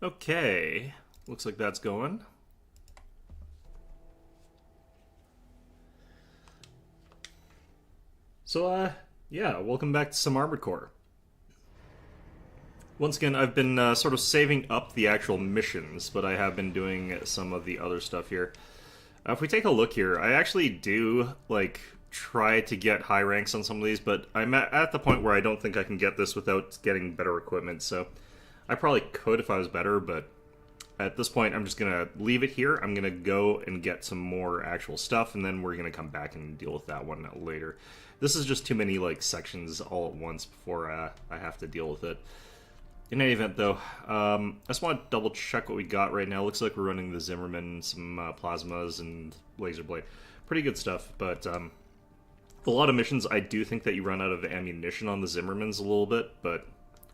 Okay, looks like that's going. Yeah, welcome back to some Armored Core. Once again, I've been sort of saving up the actual missions, but I have been doing some of the other stuff here. If we take a look here, I actually do, try to get high ranks on some of these, but I'm at the point where I don't think I can get this without getting better equipment, so I probably could if I was better, but at this point, I'm just going to leave it here. I'm going to go and get some more actual stuff, and then we're going to come back and deal with that one later. This is just too many, sections all at once before I have to deal with it. In any event, though, I just want to double-check what we got right now. Looks like we're running the Zimmerman, some plasmas, and laser blade. Pretty good stuff, but a lot of missions, I do think that you run out of ammunition on the Zimmermans a little bit, but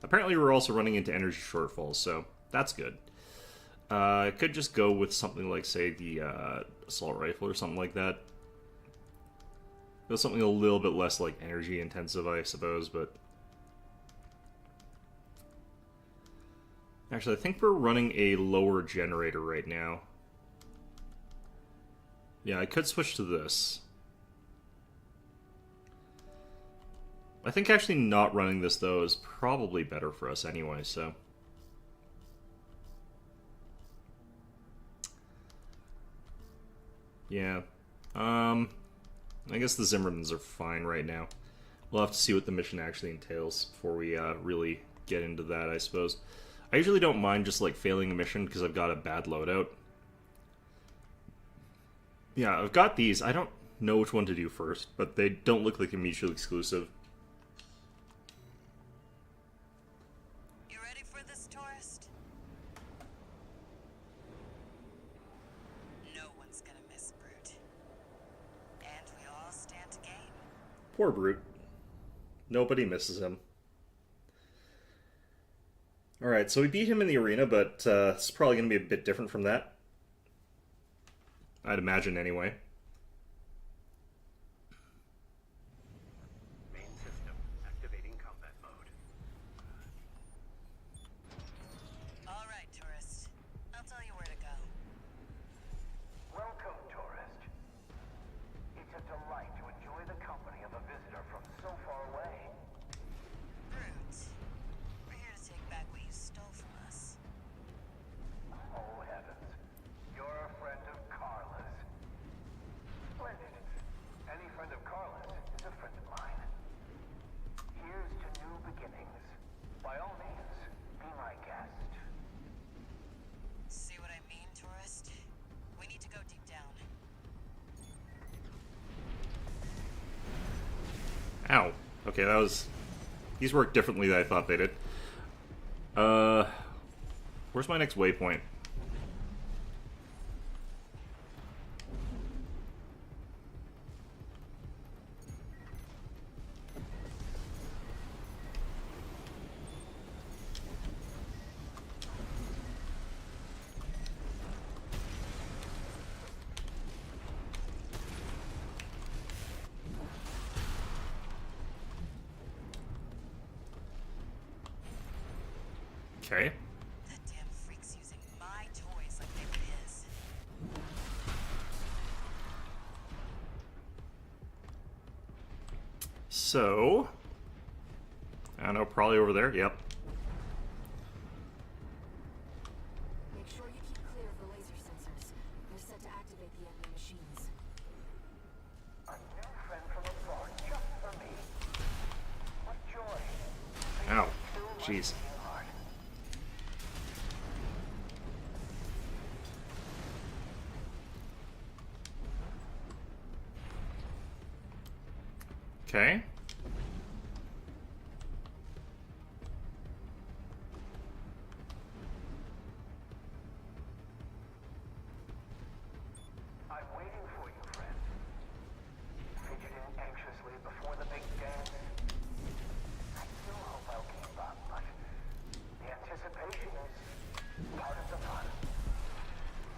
apparently we're also running into energy shortfalls, so that's good. I could just go with something like, say, the assault rifle or something like that. Something a little bit less, energy intensive, I suppose, but... Actually, I think we're running a lower generator right now. Yeah, I could switch to this. I think actually not running this, though, is probably better for us anyway, so... Yeah. I guess the Zimmermans are fine right now. We'll have to see what the mission actually entails before we really get into that, I suppose. I usually don't mind just, failing a mission because I've got a bad loadout. Yeah, I've got these. I don't know which one to do first, but they don't look like they're mutually exclusive. You ready for this, tourist? No one's gonna miss Brute. And we all stand to gain. Poor Brute. Nobody misses him. Alright, so we beat him in the arena, but it's probably going to be a bit different from that. I'd imagine, anyway. Main system activating combat mode. All right, tourist. I'll tell you where to go. Welcome, tourist. It's a delight to enjoy the company of a visitor from so far away. Brute. We're here to take back what you stole from us. Oh, heavens. You're a friend of Carla's. Splendid. Any friend of Carla's is a friend of mine. Here's to new beginnings. By all means, be my guest. See what I mean, tourist? We need to go deep down. Ow. Okay, that was... These work differently than I thought they did. Where's my next waypoint? Okay. That damn freak's using my toys like they were his. So... I don't know, probably over there, yep. Make sure you keep clear of the laser sensors. They're set to activate the enemy machines. A new friend from afar just for me. What joy. Ow. Jeez. Okay. I'm waiting for you, friend. Fidgeting anxiously before the big dance. I still hope I'll keep up, but the anticipation is part of the fun.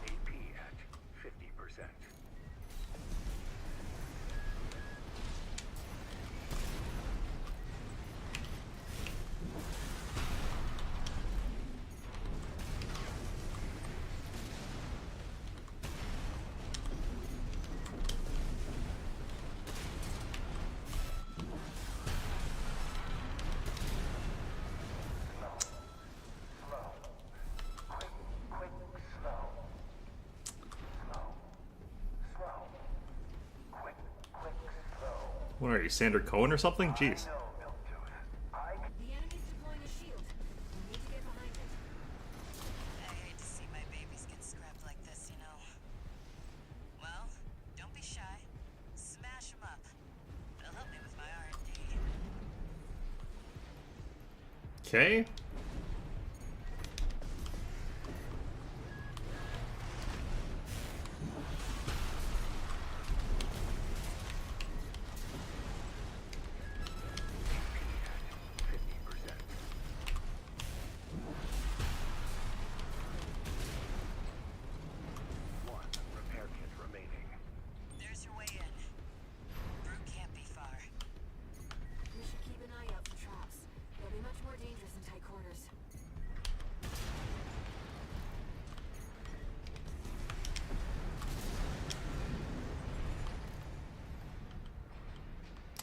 AP at 50%. What are you, Sandra Cohen or something? Jeez. No, Milktooth. I can The enemy's deploying a shield. We need to get behind it. I hate to see my babies get scrapped like this, you know. Well, don't be shy. Smash them up. It'll help me with my R&D. Okay. one repair kit remaining. There's your way in. Brute can't be far. We should keep an eye out for traps. They'll be much more dangerous in tight quarters.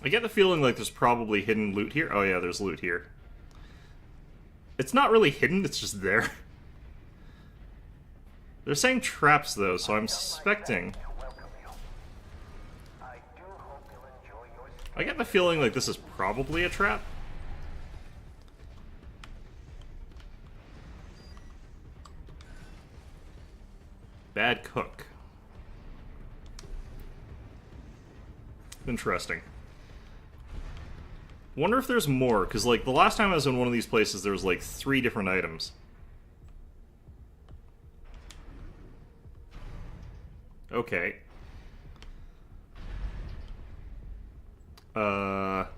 I get the feeling like there's probably hidden loot here. Oh yeah, there's loot here. It's not really hidden, it's just there. They're saying traps though, so I'm suspecting. To welcome you. I do hope you'll enjoy your stay. I get the feeling like this is probably a trap. Bad cook. Interesting. Wonder if there's more, because like the last time I was in one of these places there was like 3 different items. Okay. Jump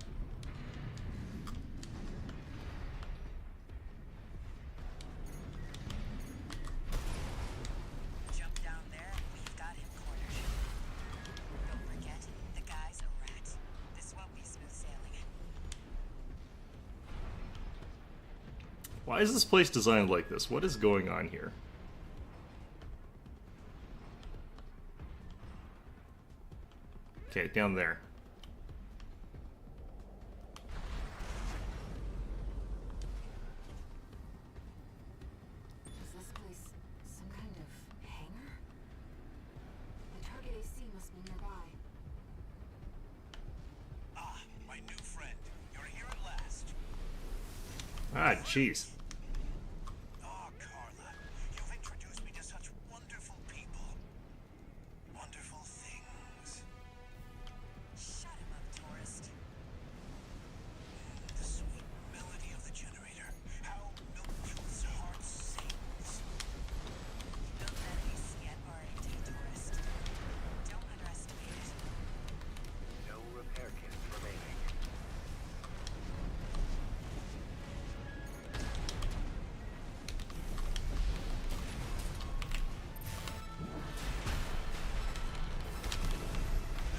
down there and we've got him cornered. Don't forget, the guy's a rat. This won't be smooth sailing. Why is this place designed like this? What is going on here? Okay, down there. Is this place some kind of hangar? The target AC must be nearby. Ah, my new friend. You're here at last. Ah, jeez. Oh, Carla, you've introduced me to such wonderful people. Wonderful things. Shut him up, tourist. The sweet melody of the generator. How Milktooth's heart sings. Built that AC at R&D, tourist. Don't underestimate it. No repair kits remaining.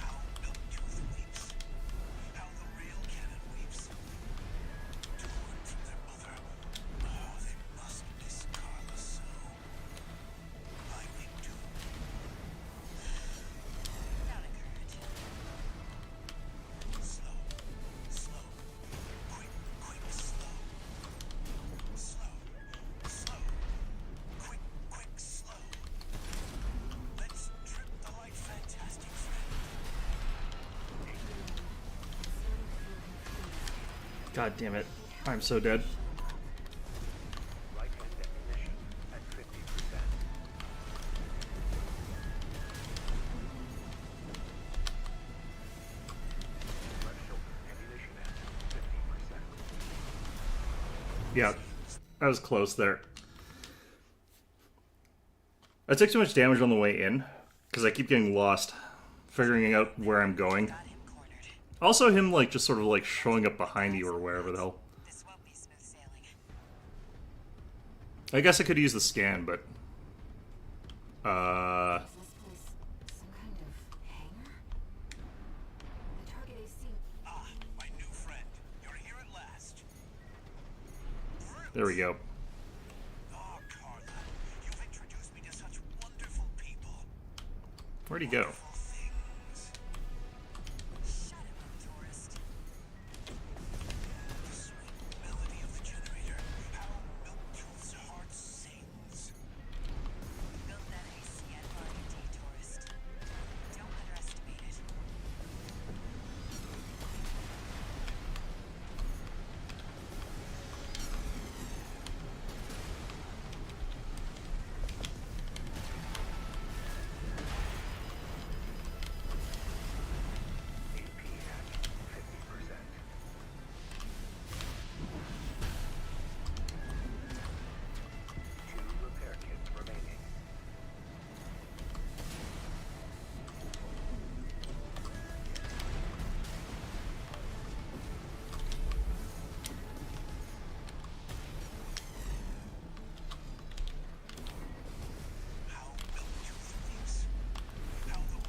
How Milktooth weeps. How the real cannon weeps. Torn from their mother. Oh, they must miss Carla so. I weep too. Don't encourage him. Slow, slow, quick, quick, slow. Slow, slow, quick, quick, slow. Let's trip the light, fantastic friend. God damn it. I'm so dead. Right hand ammunition at 50%. Left shoulder ammunition at 50%. Yeah, I was close there. I took too much damage on the way in, because I keep getting lost, figuring out where I'm going. Got him cornered. Also him, like, just sort of, like, showing up behind you or wherever the hell. This won't be smooth sailing. I guess I could use the scan, but... Is this place some kind of hangar? The target AC. Ah, my new friend. You're here at last. There we go. Oh, Carla, you've introduced me to such wonderful people. Where'd he go? Wonderful things. Shut him up, tourist. The sweet melody of the generator. How Milktooth's heart sings. Built that AC at R&D, tourist. Don't underestimate it.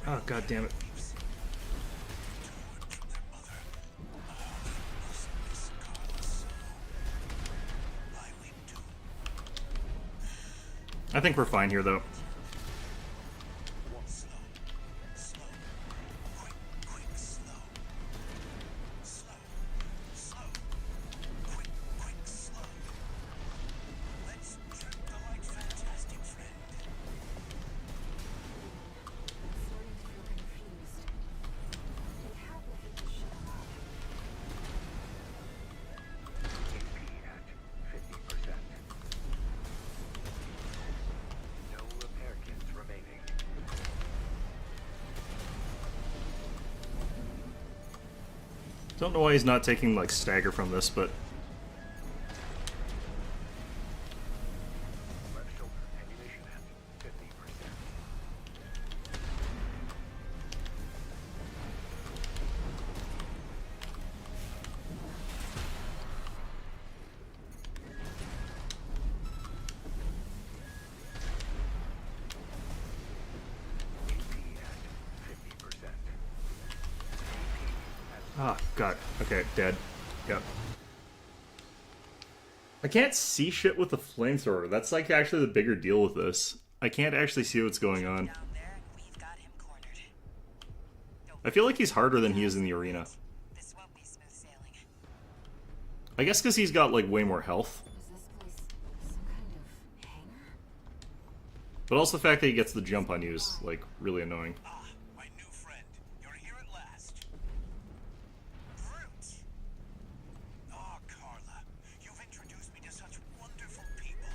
Oh, god damn it. I think we're fine here, though. Starting to feel confused. They have the hate to shut him up. AP at 50%. No repair kits remaining. Don't know why he's not taking, like, stagger from this, but... Left shoulder ammunition at 50%. AP at 50%. Ah, god. Okay, dead. Yep. I can't see shit with the flamethrower. That's, like, actually the bigger deal with this. I can't actually see what's going on. Down there, and we've got him cornered. I feel like he's harder than he is in the arena. This won't be smooth sailing. I guess because he's got, like, way more health. Is this place some kind of hangar? But also the fact that he gets the jump on you is, like, really annoying. Ah, my new friend. You're here at last. Brute! Ah, Carla. You've introduced me to such wonderful people.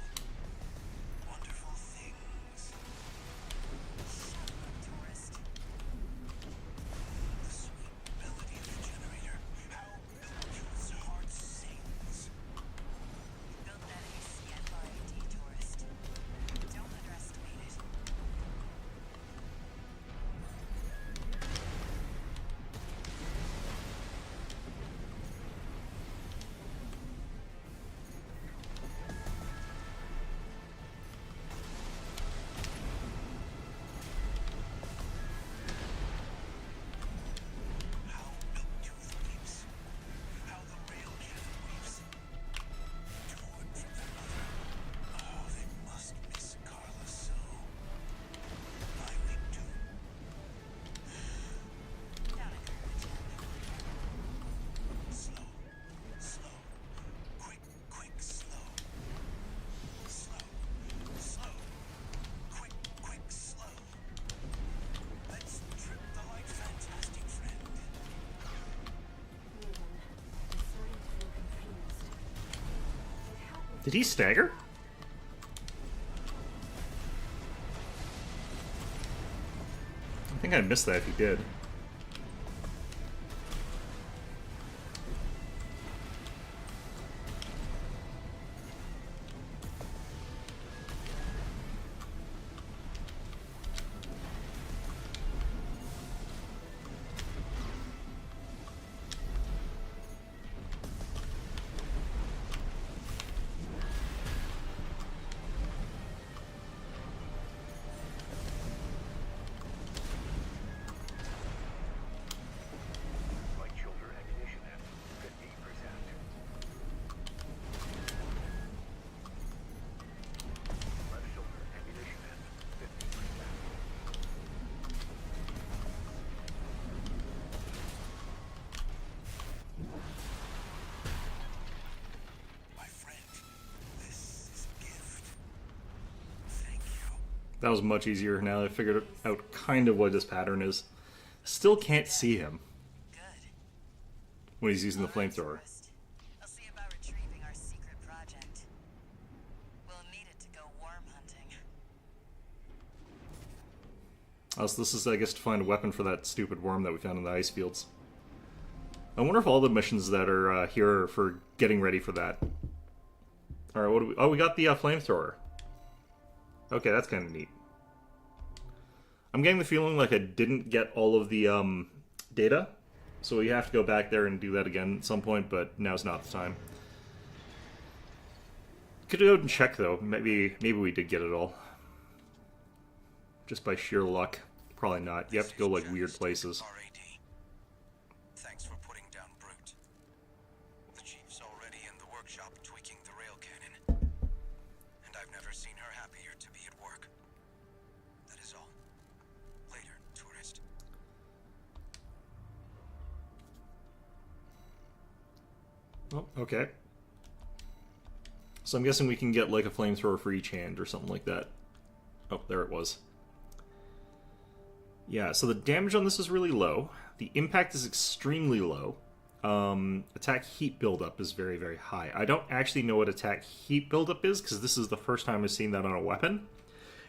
Wonderful things. Tourist. The sweet melody of the generator. How Milk's heart sings. Built that AC at RAD, tourist. Don't underestimate it. How Milktooth weeps. How the rail cannon weeps. Torn from their mother. Oh, they must miss Carla so. I weep too. Down and courage. Slow. Slow. Quick, quick, slow. Slow. Slow. Quick, quick, slow. Let's trip the light fantastic friend. Ruben, I'm starting to feel confused. They have the Did he stagger? I think I missed that if he did. Right shoulder ammunition at 50%. Left shoulder ammunition at 50%. My friend, this is a gift. Thank you. That was much easier now that I figured out kind of what his pattern is. Still can't see him Good. when he's using the All right, flamethrower. tourist. I'll see about retrieving our secret project. We'll need it to go worm hunting. Also, this is, I guess, to find a weapon for that stupid worm that we found in the ice fields. I wonder if all the missions that are here are for getting ready for that. Alright, what do we... Oh, we got the flamethrower. Okay, that's kind of neat. I'm getting the feeling like I didn't get all of the data, so we have to go back there and do that again at some point, but now's not the time. Could go and check, though. Maybe we did get it all. Just by sheer luck. probably not. You have to go like weird places. RAD. Thanks for putting down Brute. The chief's already in the workshop tweaking the rail cannon. And I've never seen her happier to be at work. That is all. Later, tourist. Oh, okay. So I'm guessing we can get like a flamethrower for each hand or something like that. Oh, there it was. Yeah, so the damage on this is really low. The impact is extremely low. Attack heat buildup is very, very high. I don't actually know what attack heat buildup is, because this is the first time I've seen that on a weapon.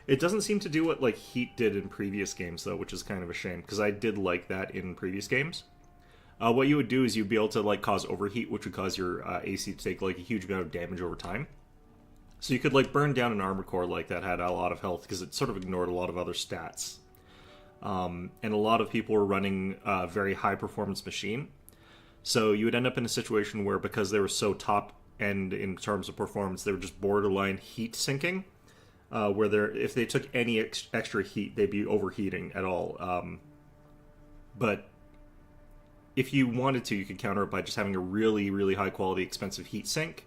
It doesn't seem to do what like heat did in previous games, though, which is kind of a shame, because I did like that in previous games. What you would do is you'd be able to like cause overheat, which would cause your AC to take like a huge amount of damage over time. So you could like burn down an armor core like that had a lot of health, because it sort of ignored a lot of other stats. And a lot of people were running a very high performance machine. So you would end up in a situation where, because they were so top end in terms of performance, they were just borderline heat sinking. Where if they took any extra heat, they'd be overheating at all. But if you wanted to, you could counter it by just having a really, really high quality, expensive heat sink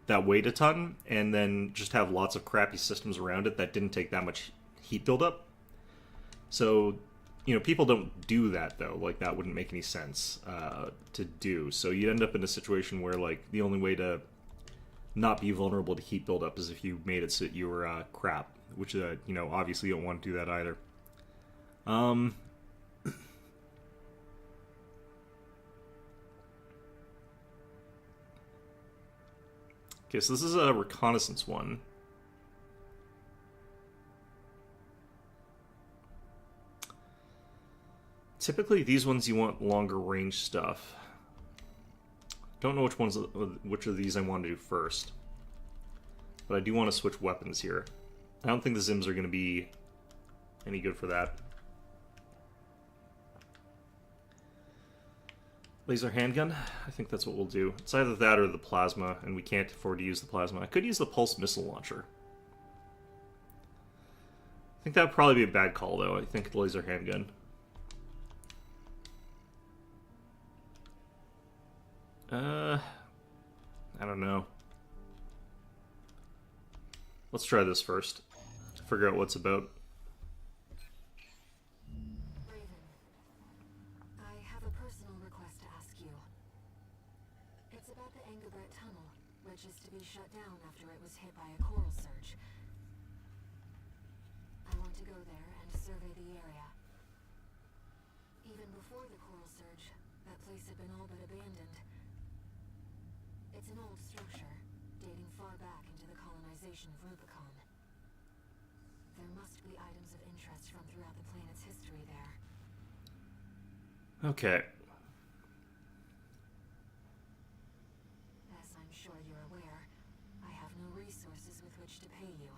that weighed a ton, and then just have lots of crappy systems around it that didn't take that much heat buildup. So, you know, people don't do that, though. Like, that wouldn't make any sense to do. So you'd end up in a situation where, like, the only way to not be vulnerable to heat buildup is if you made it so that you were crap, which, you know, obviously you don't want to do that either. Okay, so this is a reconnaissance one. Typically, these ones you want longer range stuff. Don't know which of these I want to do first, but I do want to switch weapons here. I don't think the Zims are going to be any good for that. Laser handgun? I think that's what we'll do. It's either that or the plasma, and we can't afford to use the plasma. I could use the pulse missile launcher. I think that would probably be a bad call, though. I think the laser handgun. I don't know. Let's try this first to figure out what's about. Raven, I have a personal request to ask you. It's about the Engelbert Tunnel, which is to be shut down after it was hit by a coral surge. I want to go there and survey the area. Even before the coral surge, that place had been all but abandoned. It's an old structure, dating far back into the colonization of Rubicon. There must be items of interest from throughout the planet's history there. Okay. As I'm sure you're aware, I have no resources with which to pay you.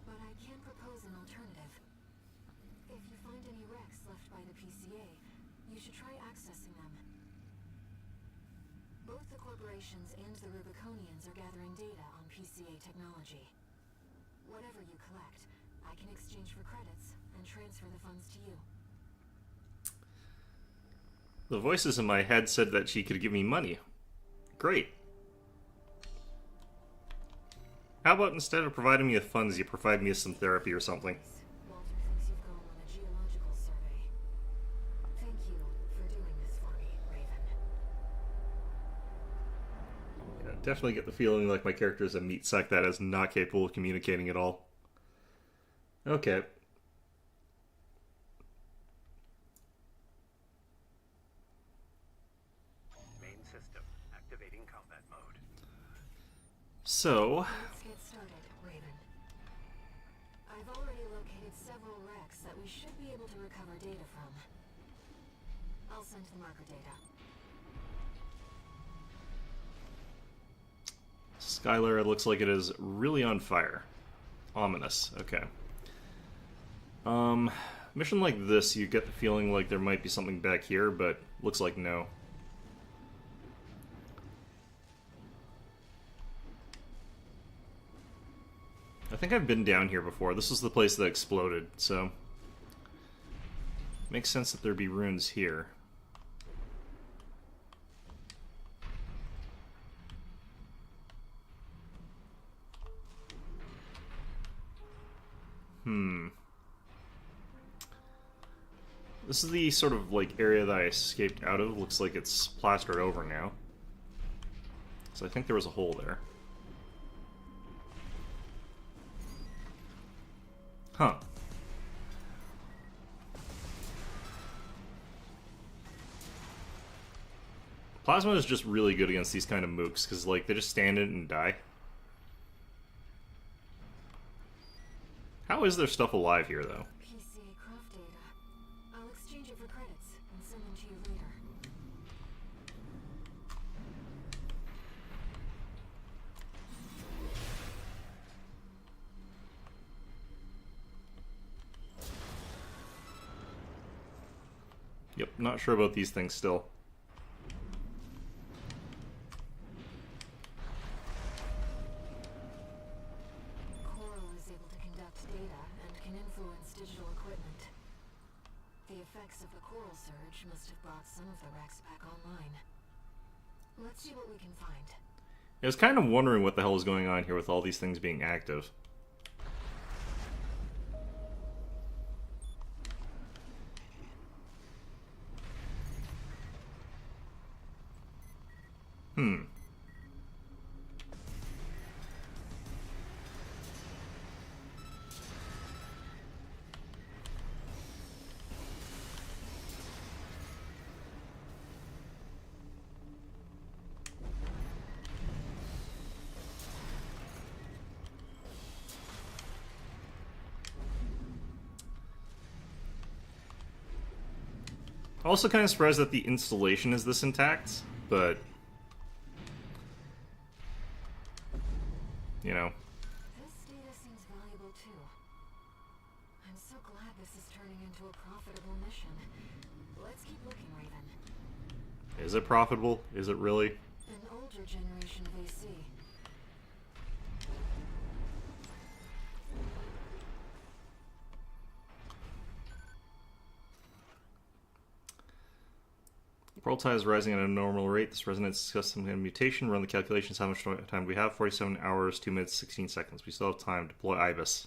But I can propose an alternative. If you find any wrecks left by the PCA, you should try accessing them. Both the corporations and the Rubiconians are gathering data on PCA technology. Whatever you collect, I can exchange for credits and transfer the funds to you. The voices in my head said that she could give me money. Great. How about instead of providing me with funds, you provide me with some therapy or something? Walter thinks you've gone on a geological survey. Thank you for doing this for me, Raven. Yeah, definitely get the feeling like my character is a meat sack that is not capable of communicating at all. Okay. Main system activating combat mode. So, Let's get started, Raven. I've already located several wrecks that we should be able to recover data from. I'll send the marker data. Skylar, it looks like it is really on fire. Ominous. Okay. Mission like this, you get the feeling like there might be something back here, but looks like no. I think I've been down here before. This was the place that exploded, so... Makes sense that there'd be runes here. This is the sort of, like, area that I escaped out of. Looks like it's plastered over now. So I think there was a hole there. Huh. Plasma is just really good against these kind of mooks, because, like, they just stand in it and die. How is there stuff alive here, though? PCA craft data. I'll exchange it for credits and send them to you later. Yep, not sure about these things still. Coral is able to conduct data and can influence digital equipment. The effects of the coral surge must have brought some of the wrecks back online. Let's see what we can find. I was kind of wondering what the hell is going on here with all these things being active. Also kind of surprised that the installation is this intact, but... You know. This data seems valuable too. I'm so glad this is turning into a profitable mission. Let's keep looking, Raven. Is it profitable? Is it really? An older generation of AC. World tide is rising at a normal rate. This resonance discusses some kind of mutation. Run the calculations. How much time do we have? 47 hours, 2 minutes, 16 seconds. We still have time. Deploy IBIS.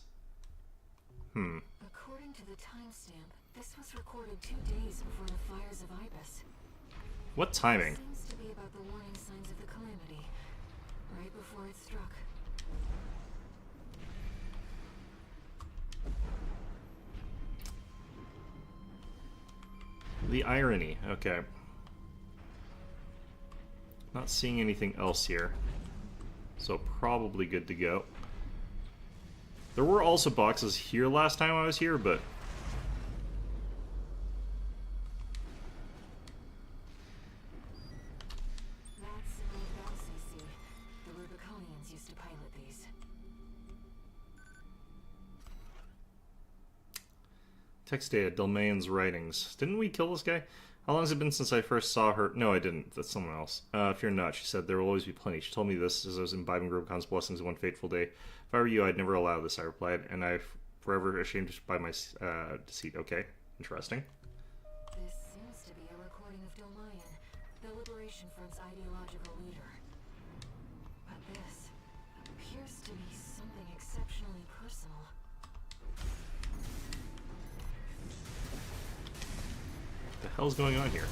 According to the timestamp, this was recorded 2 days before the fires of Ibis. What timing? Seems to be about the warning signs of the calamity, right before it struck. The irony. Okay. Not seeing anything else here. So probably good to go. There were also boxes here last time I was here, but... That's an old battle CC. The Rubiconians used to pilot these. Text data, Delmain's writings. Didn't we kill this guy? How long has it been since I first saw her? No, I didn't. That's someone else. Fear not, she said. There will always be plenty. She told me this as I was imbibing Rubicon's blessings one fateful day. If I were you, I'd never allow this, I replied, and I'm forever ashamed by my deceit. Okay, interesting. This seems to be a recording of Delmayan, the Liberation Front's ideological leader. But this appears to be something exceptionally personal. What the hell's going on here?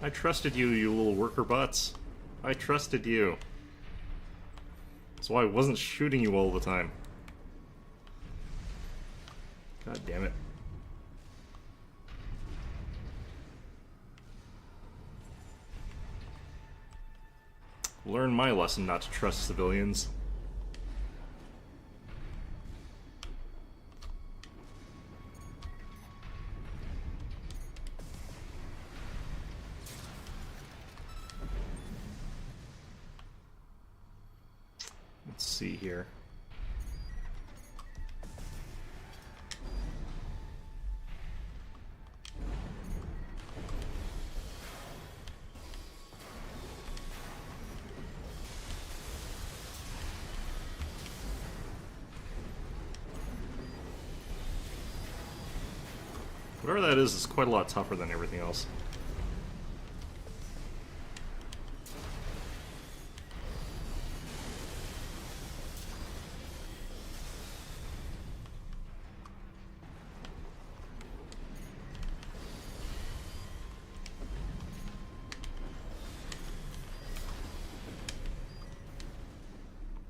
I trusted you, you little worker bots. I trusted you. That's why I wasn't shooting you all the time. God damn it. Learn my lesson not to trust civilians. Let's see here. Whatever that is quite a lot tougher than everything else.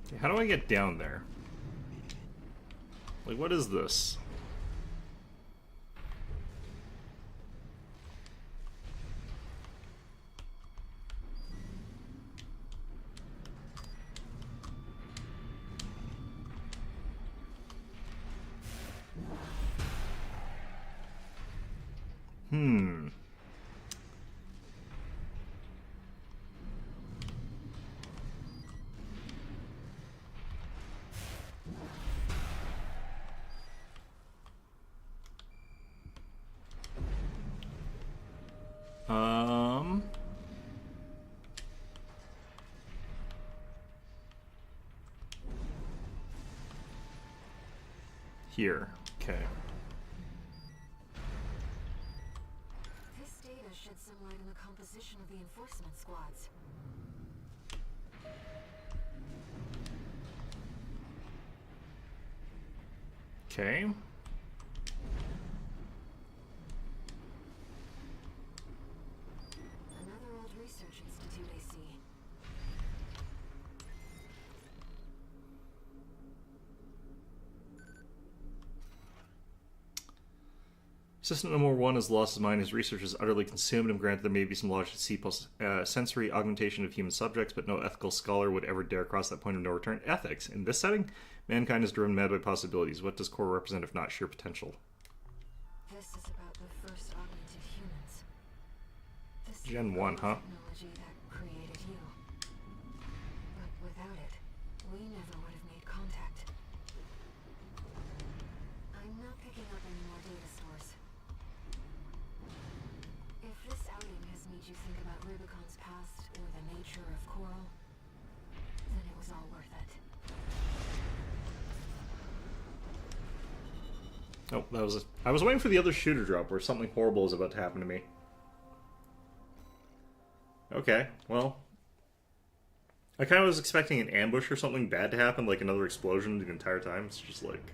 Okay, how do I get down there? Like, what is this? Hmm. Here. Okay. This data sheds some light on the composition of the enforcement squads. Okay. Another old research institute, I see. Assistant number 1 has lost his mind. His research is utterly consumed, and granted there may be some logic to see sensory augmentation of human subjects, but no ethical scholar would ever dare cross that point of no return. Ethics. In this setting, mankind is driven mad by possibilities. What does core represent if not sheer potential? This is about the first augmented humans. This Gen 1, huh? technology that created you. But without it, we never would have made contact. I'm not picking up any more data stores. If this outing has made you think about Rubicon's past or the nature of Coral, then it was all worth it. Oh, that was I was waiting for the other shooter drop where something horrible is about to happen to me. Okay, well. I kind of was expecting an ambush or something bad to happen, like another explosion the entire time. It's just like,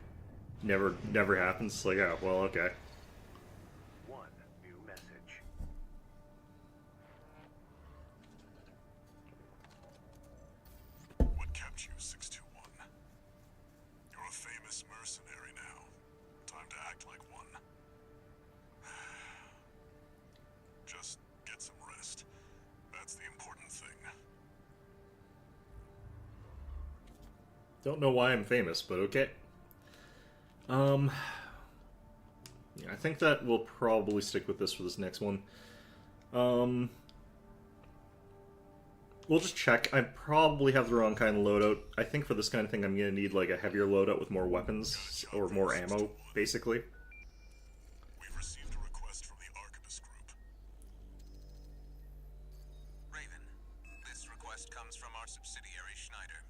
never happens. It's like, oh, well, okay. One new message. What kept you, 621? You're a famous mercenary now. Time to act like one. Just get some rest. That's the important thing. Don't know why I'm famous, but okay. Yeah, I think that we'll probably stick with this for this next one. We'll just check. I probably have the wrong kind of loadout. I think for this kind of thing I'm going to need like a heavier loadout with more weapons, or more ammo, basically. We've received a request from the Archibus Group. Raven, this request comes from our subsidiary Schneider.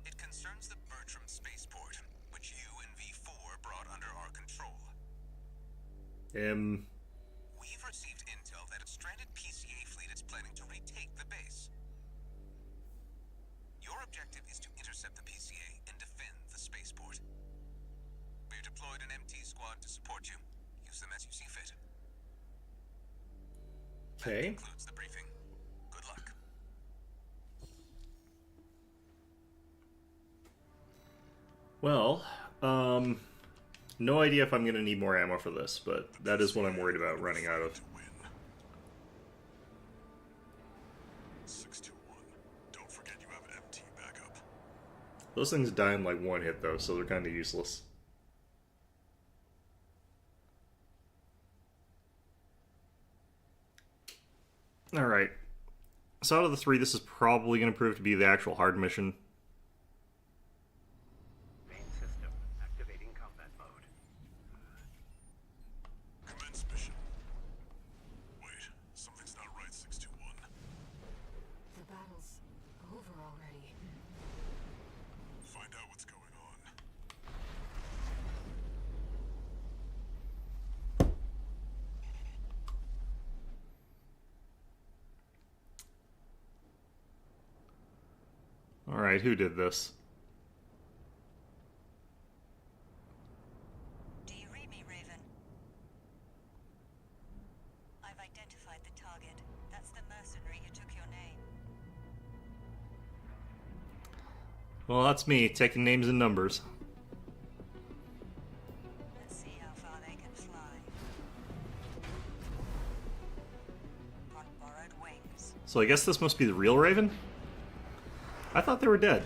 It concerns the Bertram spaceport, which you and V4 brought under our control. We've received intel that a stranded PCA fleet is planning to retake the base. Your objective is to intercept the PCA and defend the spaceport. We've deployed an MT squad to support you. Use them as you see fit. That Okay. concludes the briefing. Good luck. Well, no idea if I'm going to need more ammo for this, but that is what I'm worried about running out of. To win. 621. Don't forget you have an MT backup. Those things die in like one hit though, so they're kind of useless. Alright. So out of the three, this is probably going to prove to be the actual hard mission. Main system activating combat mode. Commence mission. Wait, something's not right, 621. The battle's over already. Find out what's going on. Alright, who did this? Do you read me, Raven? I've identified the target. That's the mercenary who took your name. Well, that's me, taking names and numbers. Let's see how far they can fly. On borrowed wings. So I guess this must be the real Raven? I thought they were dead.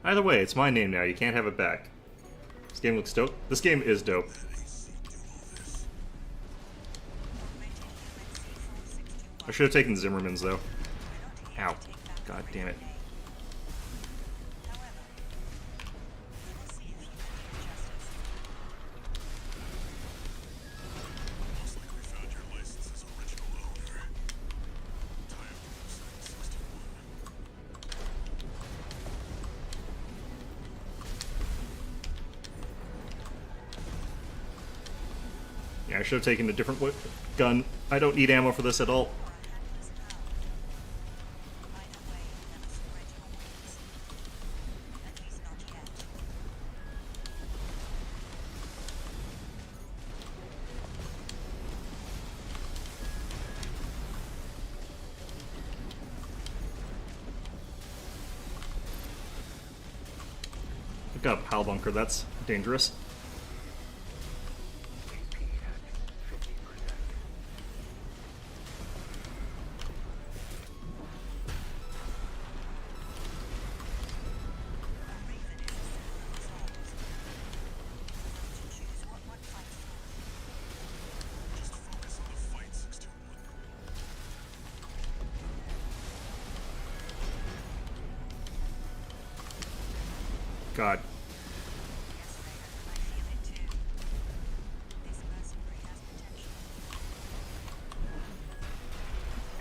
Either way, it's my name now, you can't have it back. This game looks dope. This game is dope. I should have taken Zimmerman's though. Ow. God damn it. Looks like we found your license's original owner. Tie up with them, 621. Yeah, I should have taken a different gun. I don't need ammo for this at all. I've got a PAL bunker, that's dangerous. AP at 50%. Just focus on the fight, 621. God.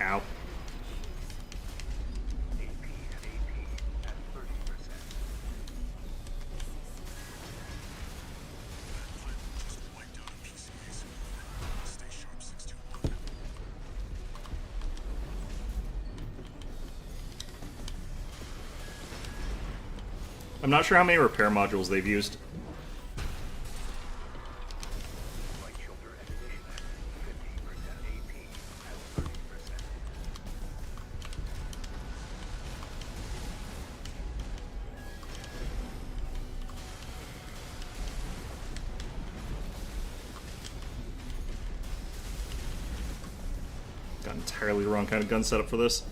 Ow. AP at 30%. Just wiped out a PCA squad. Stay sharp, 621. I'm not sure how many repair modules they've used. Light shoulder ammunition at 50%. AP at 30%. Got entirely the wrong kind of gun setup for this. 50%.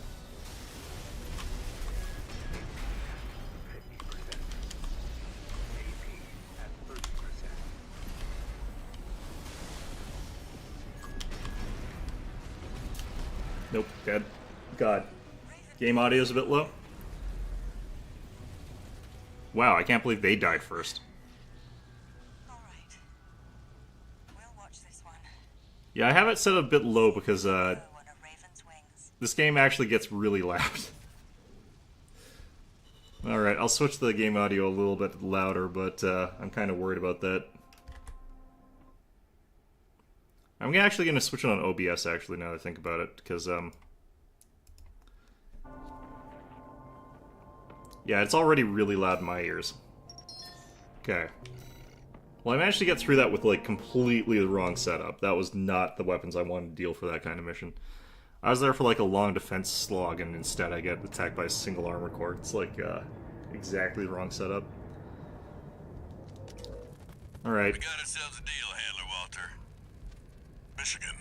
AP at 30%. Nope, dead. God. Game audio is a bit low. Wow, I can't believe they died first. All right. We'll watch this one. Yeah, I have it set a bit low because Go on a raven's wings. this game actually gets really loud. Alright, I'll switch the game audio a little bit louder, but I'm kind of worried about that. I'm actually going to switch it on OBS, actually, now that I think about it, because, yeah, it's already really loud in my ears. Okay. Well, I managed to get through that with, like, completely the wrong setup. That was not the weapons I wanted to deal for that kind of mission. I was there for, like, a long defense slog, and instead I get attacked by a single armor core. It's, like, exactly the wrong setup. Alright. We got ourselves a deal, Handler Walter. Michigan.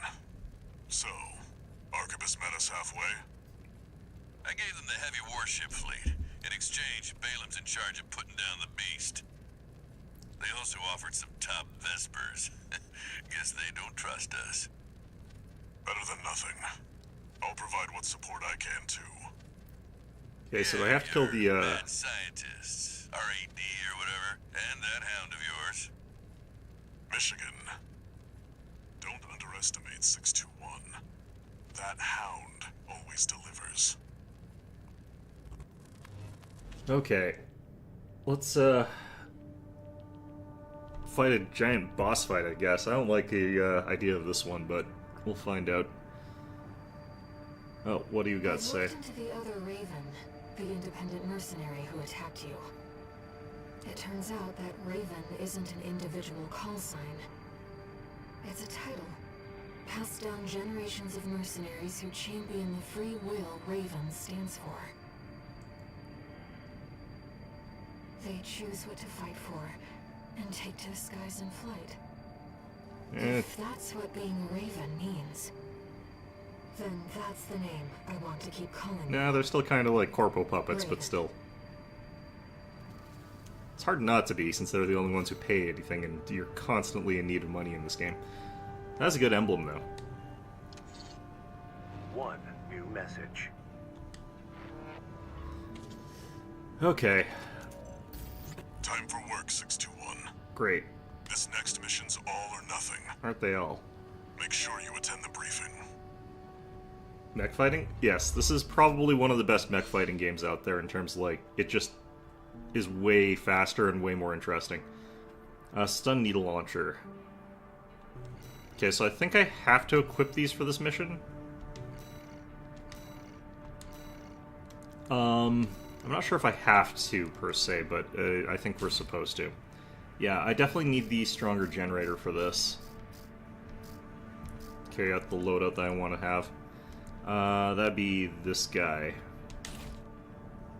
So, Arquebus met us halfway? I gave them the heavy warship fleet. In exchange, Balaam's in charge of putting down the beast. They also offered some top Vespers. Guess they don't trust us. Better than nothing. I'll provide what support I can too. Okay, so I have to kill the, Mad scientists, RAD or whatever, and that hound of yours. Michigan. Don't underestimate 621. That hound always delivers. Okay. Let's, fight a giant boss fight, I guess. I don't like the, idea of this one, but we'll find out. Oh, what do you got to say? I looked into the other Raven, the independent mercenary who attacked you. It turns out that Raven isn't an individual call sign. It's a title, passed down generations of mercenaries who champion the free will Raven stands for. They choose what to fight for, and take to the skies in flight. If that's what being a Raven means, then that's the name I want to keep calling you. Nah, they're still kind of like corpo puppets, but Raven. still. It's hard not to be, since they're the only ones who pay anything, and you're constantly in need of money in this game. That's a good emblem, though. One new message. Okay, Time for work, 621. great. This next mission's all or nothing. Aren't they all? Make sure you attend the briefing. Mech fighting? Yes, this is probably one of the best mech fighting games out there in terms of, like, it just is way faster and way more interesting. Stun needle launcher. Okay, so I think I have to equip these for this mission. I'm not sure if I have to, per se, but I think we're supposed to. Yeah, I definitely need the stronger generator for this. Carry out the loadout that I want to have. That'd be this guy.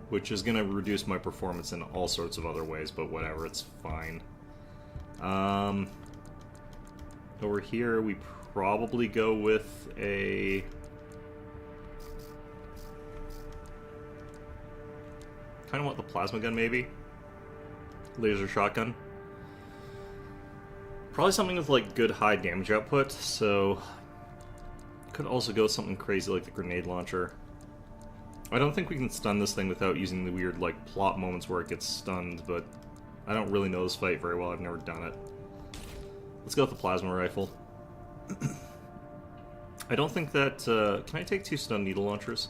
Which is going to reduce my performance in all sorts of other ways, but whatever, it's fine. Over here, we probably go with a... kind of want the plasma gun, maybe? Laser shotgun. Probably something with, like, good high damage output, so... could also go with something crazy like the grenade launcher. I don't think we can stun this thing without using the weird, like, plot moments where it gets stunned, but I don't really know this fight very well. I've never done it. Let's go with the plasma rifle. I don't think that... can I take 2 stun needle launchers?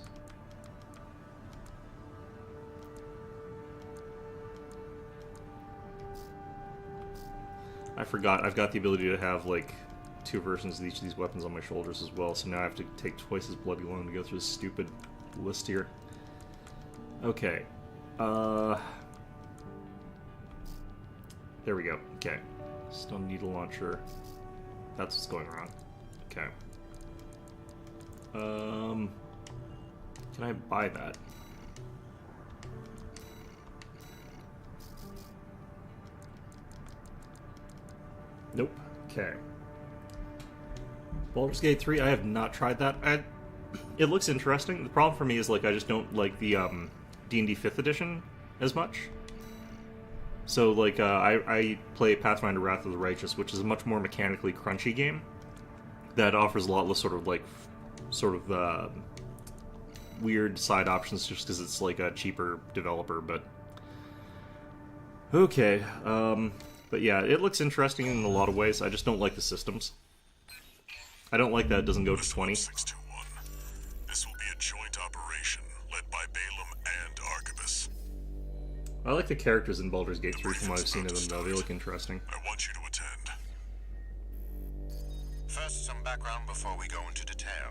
I forgot. I've got the ability to have, like, 2 versions of each of these weapons on my shoulders as well, so now I have to take twice as bloody long to go through this stupid list here. Okay. There we go. Okay. Stun needle launcher. That's what's going wrong. Okay. Can I buy that? Nope. Okay. Baldur's Gate 3, I have not tried that. It looks interesting. The problem for me is, like, I just don't like the D&D 5th edition as much. So, like, I play Pathfinder Wrath of the Righteous, which is a much more mechanically crunchy game that offers a lot less sort of weird side options just because it's, like, a cheaper developer, but... okay, but yeah, it looks interesting in a lot of ways. I just don't like the systems. I don't like that it doesn't go to 20. 621. This will be a joint operation led by Balaam and Arquebus. I like the characters in Baldur's Gate 3 from what I've seen of them, though. They look interesting. I want you to attend. First, some background before we go into detail.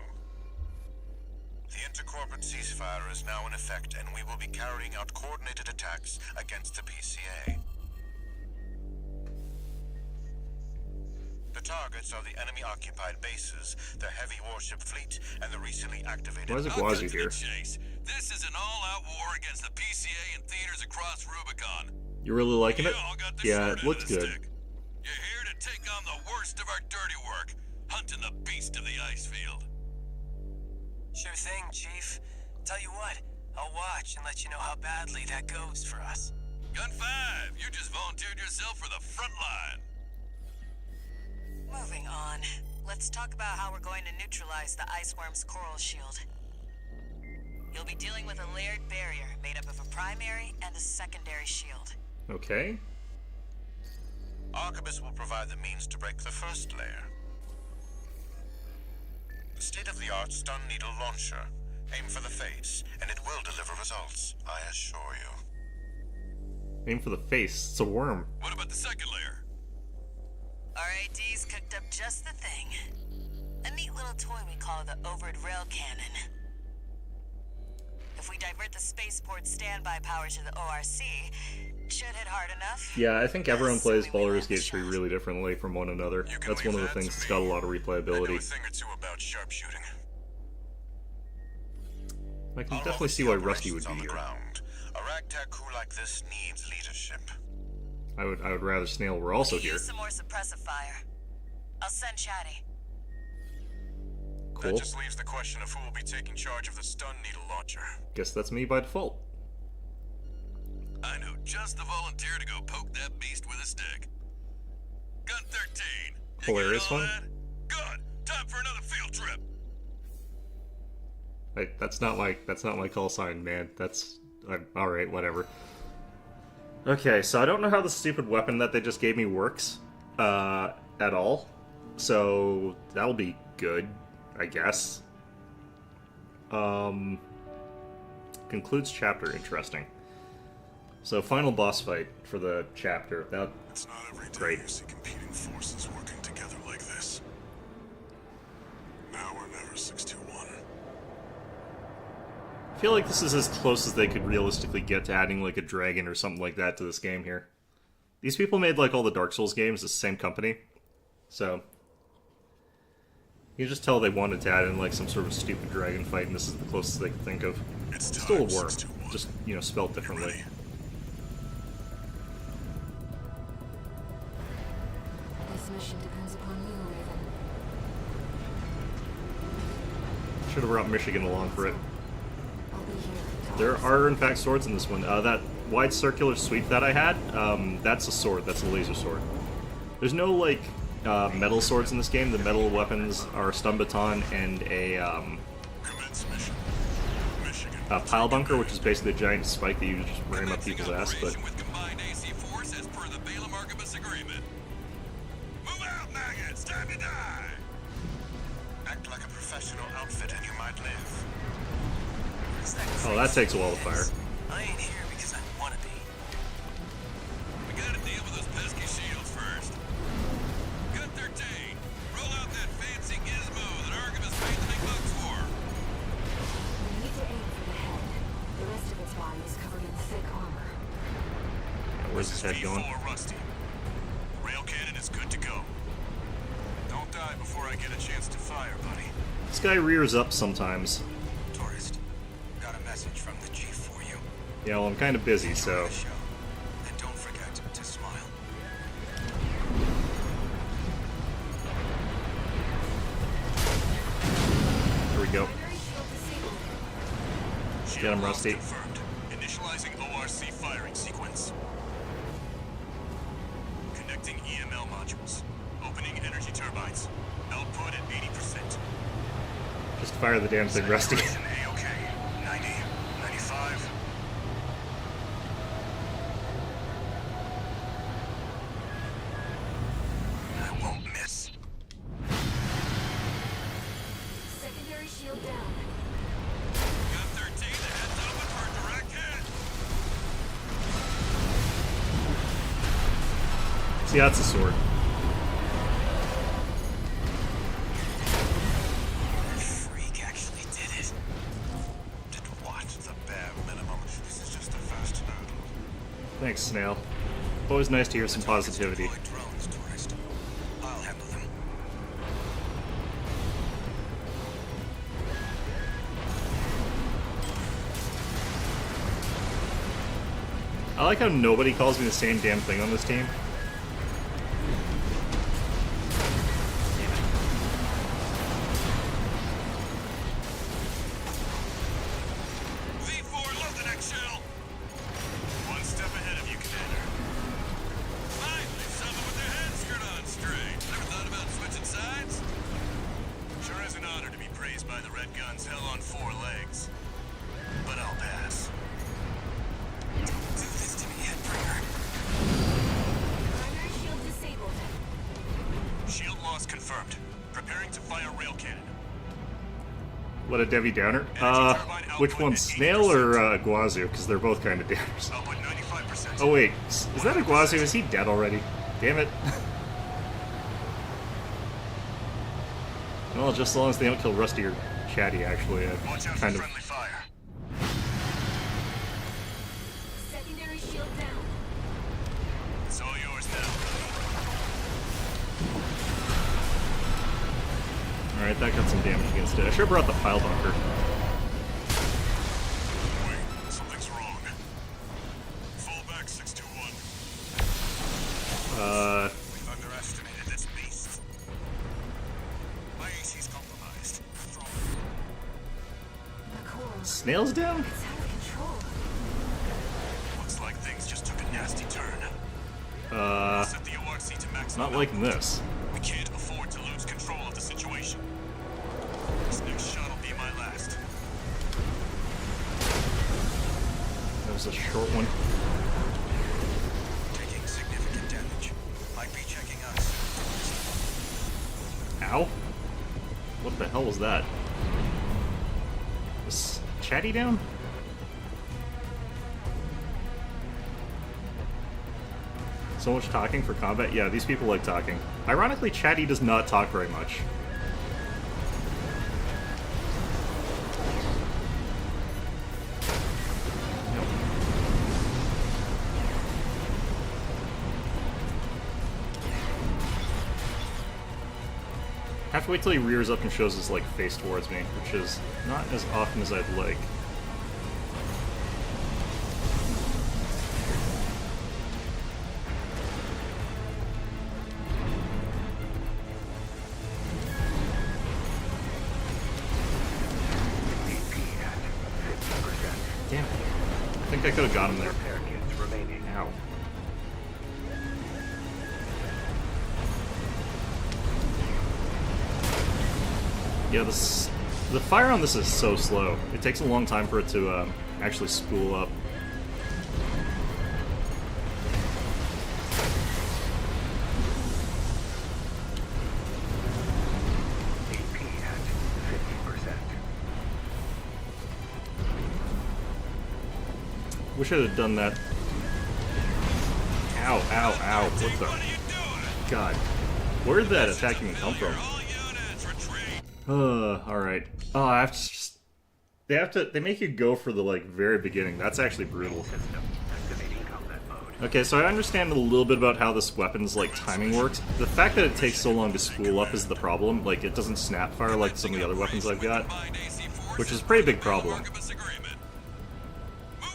The intercorporate ceasefire is now in effect, and we will be carrying out coordinated attacks against the PCA. The targets are the enemy-occupied bases, the heavy warship fleet, and the recently activated... Why is it I'll cut Gwazi to the here? chase. This is an all-out war against the PCA and theaters across Rubicon. You really liking it? You all got the Yeah, short it end looks of the good. stick. You're here to take on the worst of our dirty work, hunting the beast of the ice field. Sure thing, Chief. Tell you what, I'll watch and let you know how badly that goes for us. Gun 5, you just volunteered yourself for the front line. Moving on. let's talk about how we're going to neutralize the ice worm's coral shield. You'll be dealing with a layered barrier made up of a primary and a secondary shield. Okay. Arquebus will provide the means to break the first layer. The state-of-the-art stun needle launcher. Aim for the face, and it will deliver results, I assure you. Aim for the face. It's a worm. What about the second layer? RAD's cooked up just the thing. A neat little toy we call the Overt Rail Cannon. If we divert the spaceport's standby power to the ORC, it should hit hard enough. Yeah, I think everyone plays Assuming we Baldur's land the Gate 3 shot. really differently from one another. You can That's one of leave the that things to that's got a me. lot of I know a replayability. thing or two about sharpshooting. I can I'll definitely see oversee why Rusty would operations be on the here. ground. A ragtag crew like this needs leadership. I would rather Snail were also Use here. some more suppressive fire. I'll send Chatty. That Cool. just leaves the question of who will be taking charge of the stun needle launcher. Guess that's me by default. I know just the volunteer to go poke that beast with a stick. Gun 13. You Hilarious get all one. that? Good. Time for another field trip. That's not my call sign, man. All right, whatever. Okay, so I don't know how the stupid weapon that they just gave me works at all. So that'll be good, I guess. Concludes chapter. Interesting. So final boss fight for the chapter. That It's not every day Great. you see competing forces working together like this. Now or never, 621. I feel like this is as close as they could realistically get to adding like a dragon or something like that to this game here. These people made like all the Dark Souls games, the same company. So you can just tell they wanted to add in like some sort of stupid dragon fight, and this is the closest they could think of. It's Still a time, worm, 621. just, you know, spelled You differently. ready? This mission depends upon you, Raven. Should have brought Michigan along for it. I'll be here. to There offer are in fact swords in this one. That wide circular sweep that I had, that's a sword. That's a laser sword. There's no like metal swords in this game. The metal weapons are a stun baton and a Commence mission. Michigan. pile bunker, which is basically a giant spike that you just ram up people's ass. But Operation with combined AC force as per the Balaam Arquebus agreement. Move out, maggots! Time to die! Act like a professional outfit and you might live. oh, that takes a while to fire. I ain't here because I want to be. We gotta deal with those pesky shields first. Gun 13, roll out that fancy gizmo that Arquebus paid the big bucks for. You need to aim for the head. The rest of its body is covered in thick armor. Where's his head going? V4 Rusty. Rail cannon is good to go. Don't die before I get a chance to fire, buddy. This guy rears up sometimes. Tourist, got a message from the chief for you. Yeah, well, I'm kind of busy, Enjoy so the show. And don't forget to smile. here we go. Primary shield disabled. Shield Get him, loss Rusty. Confirmed. Initializing ORC firing sequence. Connecting EML modules. Opening energy turbines. Output at 80%. Just fire the damn thing, Rusty. Saturation A-OK. 90, 95. I won't miss. Secondary shield down. Gun 13, the head's open for a direct hit. See, that's a sword. Freak actually did it. Did what? The bare minimum. This is just the first hurdle. Thanks, Snail. Always nice to hear some positivity. Deploy drones, tourist. I'll handle them. I like how nobody calls me the same damn thing on this team. V4, load the next shell. One step ahead of you, Commander. Finally, someone with their head screwed on straight. Never thought about switching sides? What a Debbie Downer. Which one, Snail or Guazu? Because they're both kind of downers. Output 95%. Oh wait, is that a Guazu? Is he dead already? Damn it. Well, just as long as they don't kill Rusty or Chatty, actually, Watch out kind for of... friendly fire. Secondary shield down. It's all yours now. Alright, that got some damage against it. I should have brought the pile bunker. Wait, something's wrong. Fall back, 621. We've underestimated this beast. My AC's compromised. The core. Snail's down? It's out of control. Looks like things just took a nasty turn. Set the ORC to maximum. Not liking this. We can't afford to lose control of the situation. This next shot will be my last. That was a short one. Taking significant damage. Might be checking us. Ow? What the hell was that? Was Chatty down? So much talking for combat? Yeah, these people like talking. Ironically, Chatty does not talk very much. Nope. Have to wait till he rears up and shows his like face towards me, which is not as often as I'd like. Damn it. I think I could have got him there. Ow. Yeah, the fire on this is so slow. It takes a long time for it to actually spool up. Wish I'd have done that. Ow, ow, ow. What the? What are you doing? God. Where did that attack even come from? All units, retreat. Alright. Oh, I have to just... They make you go for the, like, very beginning. That's actually brutal. Okay, so I understand a little bit about how this weapon's, like, timing works. The fact that it takes so long to spool up is the problem. Like, it doesn't snap fire like some of the other weapons I've got. Which is a pretty big problem. Move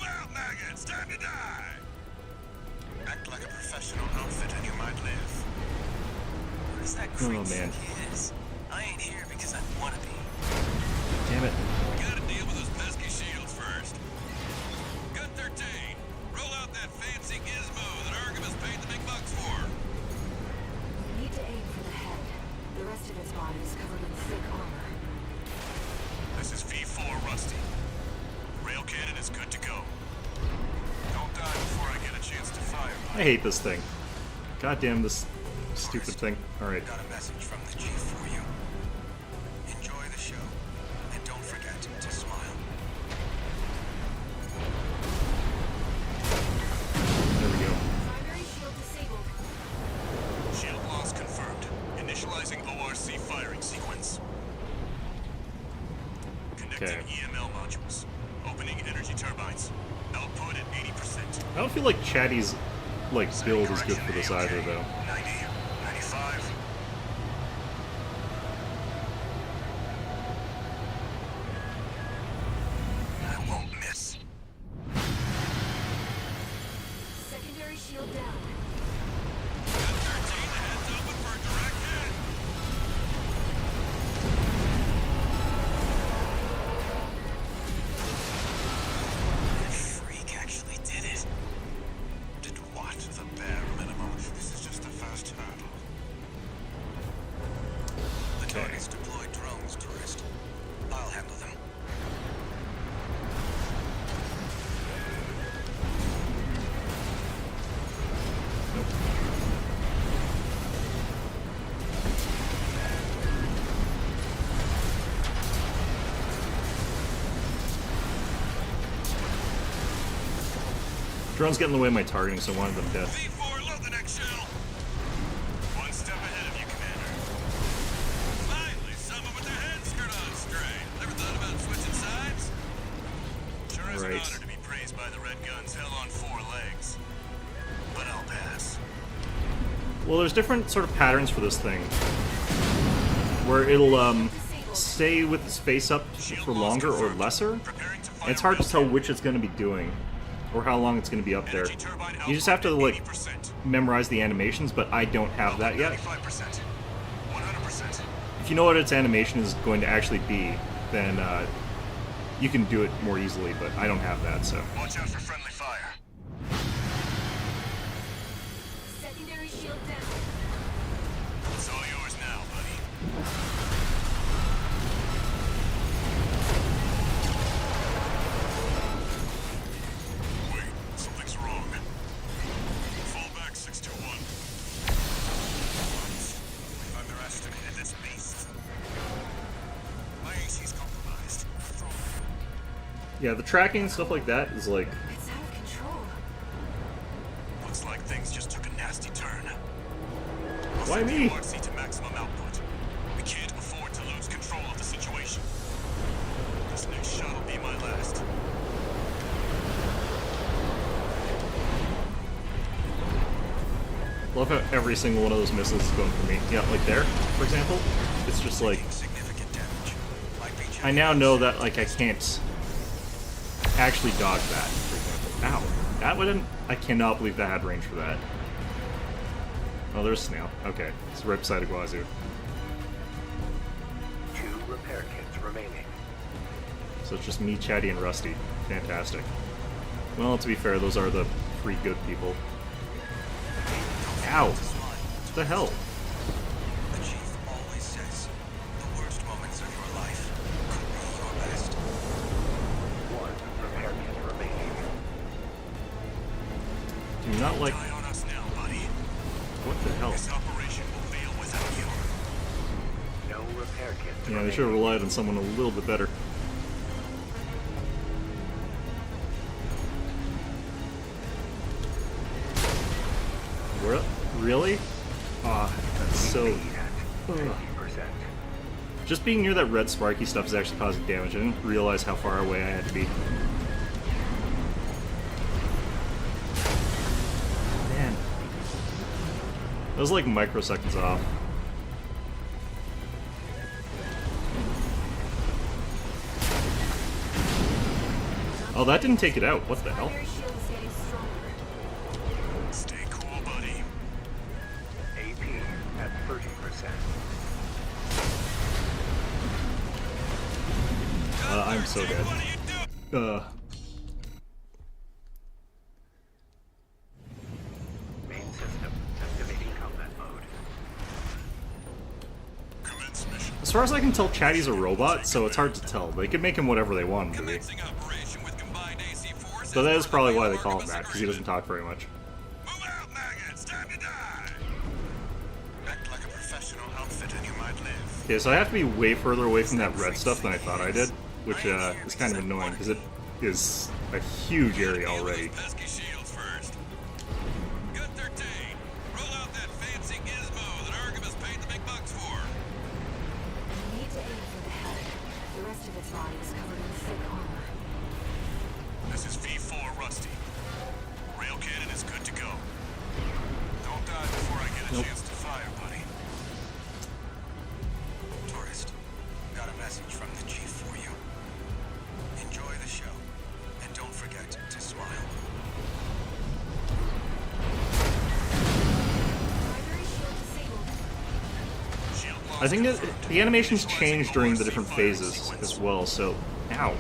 out, maggots! Time to die! Act like a professional outfit and you might live. Where's that Oh, creep man. think he is? I ain't here because I wanna be. Damn it. We gotta deal with those pesky shields first. Gun 13, roll out that fancy gizmo that Artemis paid the big bucks for. You need to aim for the head. The rest of its body is covered in thick armor. This is V4 Rusty. Rail cannon is good to go. Don't die before I get a chance to fire. I hate this thing. Goddamn this stupid thing. Alright. Got a message from the chief for you. Enjoy the show, and don't forget to smile. There we go. Primary shield disabled. Shield loss confirmed. Initializing ORC firing sequence. Connecting Okay. EML modules. Opening energy turbines. Output at 80%. I don't feel like Chatty's, like, build is good for this either, though. 90, 95. I won't miss. Secondary shield down. Gun 13, the head's open for a direct hit. The freak actually did it. Did what? The bare minimum. This is just a Drones get in the way of my targeting, so I wanted them dead. V4, load the next shell. One step ahead of you, Commander. Finally, someone with their head skirt on straight. Never thought about switching sides? Sure is an Right. honor to be praised by the Red Guns hell on 4 legs. But I'll pass. Well, there's different sort of patterns for this thing, where it'll stay with its face up for longer or lesser. Preparing to And fire it's hard to rail tell cannon. which it's going to be doing, or how long it's going to be up there. Energy turbine You just have to output like 80%. memorize the animations, but I don't have that yet. 95%. 100%. If you know what its animation is going to actually be, then you can do it more easily, but I don't have that, so. Watch out for friendly fire. Secondary shield down. It's all yours now, buddy. Wait, something's wrong. Fall back, 621. We've underestimated this beast. My AC's compromised. Yeah, the tracking and stuff like that is like, It's out of control. Looks like things just took a nasty turn. We'll Why send the me? URC to maximum output. We can't afford to lose control of the situation. This next shot will be my last. love how every single one of those missiles is going for me. Yeah, like there, for example. It's just like, Taking significant damage. Might be I now know that like I can't actually dodge that, for example. Ow. That wouldn't, I cannot believe that had range for that. Oh, there's Snail. Okay, it's right beside Iguazu. 2 repair kits remaining. So it's just me, Chatty, and Rusty. Fantastic. Well, to be fair, those are the 3 good people. Ow! What the hell? The chief always says the worst moments of your life could be your best. 1 repair kit remaining. Do not like... Die on us now, buddy. What the hell? This operation will fail without you. No repair kits Yeah, they should have relied on someone a little bit better. Really? Ah, that's so... Ugh. 50%. Just being near that red sparky stuff is actually causing damage. I didn't realize how far away I had to be. Man. That was like microseconds off. Oh, that didn't take it out. What the hell? Primary shield is getting stronger. Stay cool, buddy. AP at 30%. I'm so dead. What are you doing? Main system activating combat mode. Commence mission. As far as I can tell, Chatty's a robot, so it's hard to tell. They could make him whatever they want him to be. Commencing operation with combined AC forces. So that is for probably the why they Artemis call him that, because he doesn't agreement. talk very much. Move out, maggots! Time to die! Act like a professional outfitter and you might live. Okay, so I have to be way further away from that red stuff than I thought I did, which is kind of annoying, because it is a huge area Deal with already. those pesky shields first. Gut 13, roll out that fancy gizmo that Artemis paid the big bucks for. You need to aim for the head. The rest of its body is covered in thick armor. This is V4 Rusty. Rail cannon is good to go. Don't die before I get a Nope. chance to fire, buddy. Tourist, got a message from the chief for you. Enjoy the show, and don't forget to smile. Primary shield disabled. Shield lost I think that confirmed. the animations change during the Initializing different ORC phases firing as sequence. well, so... Ow.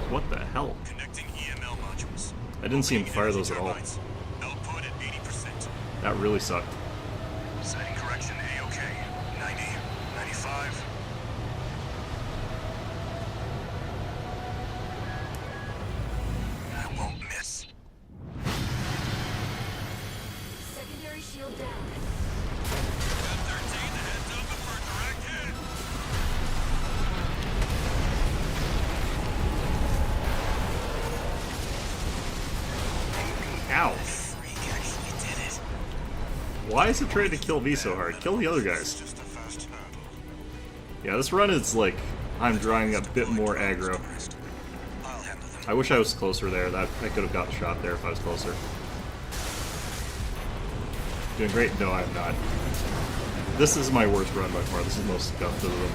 What the hell? Connecting EML modules. I didn't see him Opening fire energy those at all. turbines. Output at 80%. That really sucked. Setting correction A-OK. 90, 95. I won't miss. Secondary shield down. Gut 13, the head's open for a direct hit. AP Ow. Freak actually did it. Why is it trying to kill me so hard? Kill the other guys. Just a fast hurdle. Yeah, this run is like, I'm drawing a bit more aggro. I'll handle them. I wish I was closer there. That I could have got a shot there if I was closer. Doing great? No, I'm not. This is my worst run by far. This is the most scuffed of them.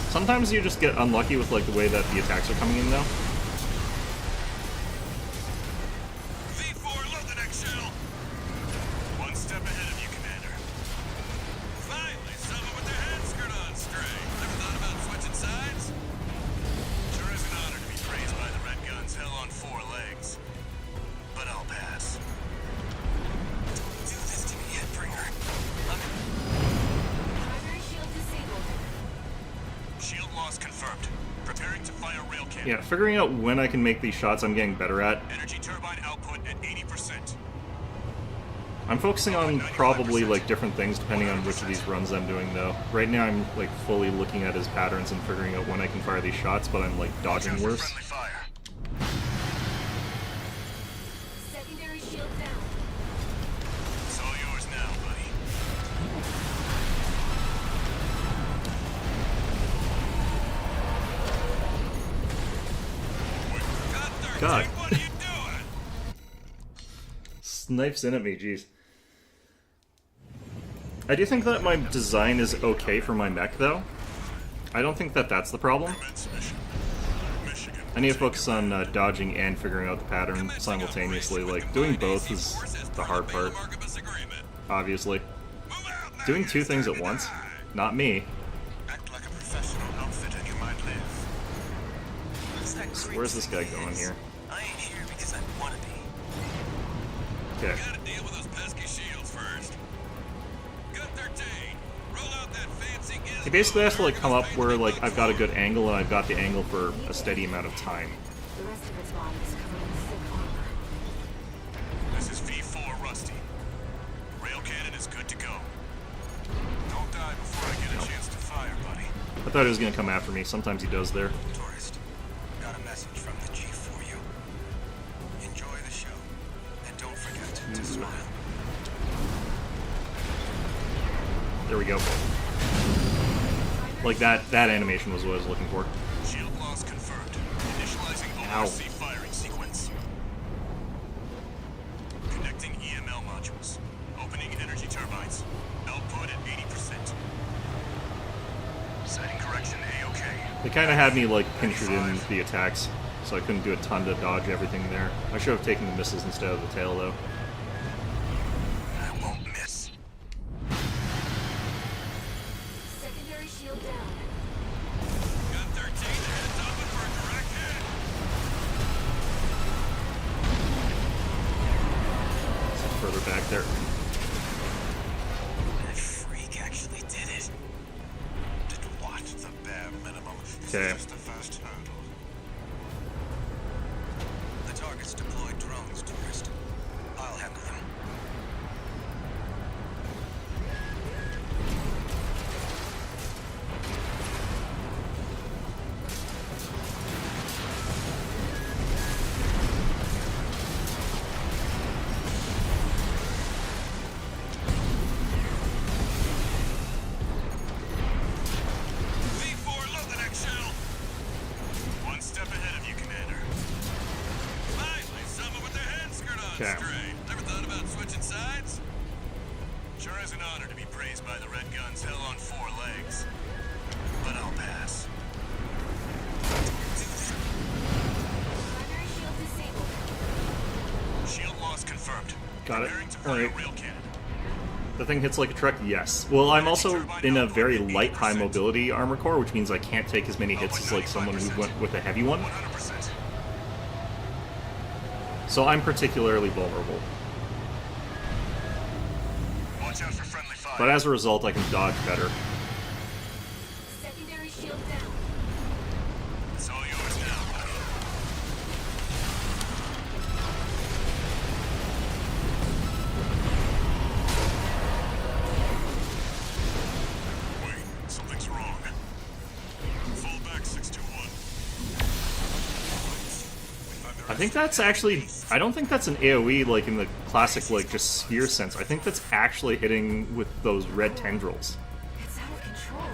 Sometimes you just get unlucky with like the way that the attacks are coming in though. V4, load the next shell! One step ahead of you, Commander. Finally, someone with their head skirt on straight. Never thought about switching sides? Sure is an honor to be praised by the Red Guns hell on 4 legs. But I'll pass. Do this to me, Headbringer. Primary shield disabled. Shield loss confirmed. Preparing to fire rail cannon. Yeah, figuring out when I can make these shots I'm getting better at. Energy turbine output at 80%. I'm focusing on probably like different things depending on which of these runs I'm doing though. Right now I'm like fully looking at his patterns and figuring out when I can fire these shots, but I'm like dodging Watch out for worse. friendly fire. Secondary shield down. It's all yours now, buddy. God. What are you doing? Snipes in at me, jeez. I do think that my design is okay for my mech though. I don't think that that's the problem. Commence mission. Michigan. I need to focus on dodging and figuring out the pattern simultaneously. Like, doing both is the hard part, obviously. Doing two things at once? Not me. Act like a professional outfit and you might live. What's that So creep where's this guy thing going is? here? I ain't here because I want to be. Okay. Gotta deal with those pesky shields first. Gun 13. Roll out that fancy gizmo. He basically has to like come up where like I've got a good angle and I've got the angle for a steady amount of time. The rest of its body is covered in thick armor. This is V4 Rusty. Rail cannon is good to go. Don't die before I get a chance to fire, buddy. I thought he was gonna come after me. Sometimes he does there. Tourist, got a message from the chief for you. Enjoy the show, and don't forget to smile. There we go. Like that animation was what I was looking for. Shield loss confirmed. Initializing Ow. ORC firing sequence. Connecting EML modules. Opening energy turbines. Output at 80%. Setting correction A-OK. They kind of had me like pinched in the attacks, so I couldn't do a ton to dodge everything there. I should have taken the missiles instead of the tail though. I won't miss. Secondary shield down. Gun 13, heads open for a direct hit. Further back there. That freak actually did it. Did what? The bare minimum. This Okay. is just a fast hurdle. The target's deployed drones, tourist. I'll handle them. V4, load the next shell. One step ahead of you, Commander. Finally, someone with their head skirt on Okay. straight. Never thought about switching sides? Sure is an honor to be praised by the Red Guns hell on 4 legs. But I'll pass. Primary shield disabled. Shield loss confirmed. Got it. Preparing to fire Alright. rail cannon. The thing hits like a truck? Yes. Well, I'm also in a very light high mobility armor core, which means I can't take as many hits as like someone who went with a heavy one. 100%. So I'm particularly vulnerable. Watch out for friendly fire. But as a result, I can dodge better. Secondary shield down. It's all yours now, buddy. Wait, something's wrong. Fall back 621. I think that's actually... I don't think that's an AoE like in the classic like just sphere sense. I think that's actually hitting with those red tendrils, It's out of control.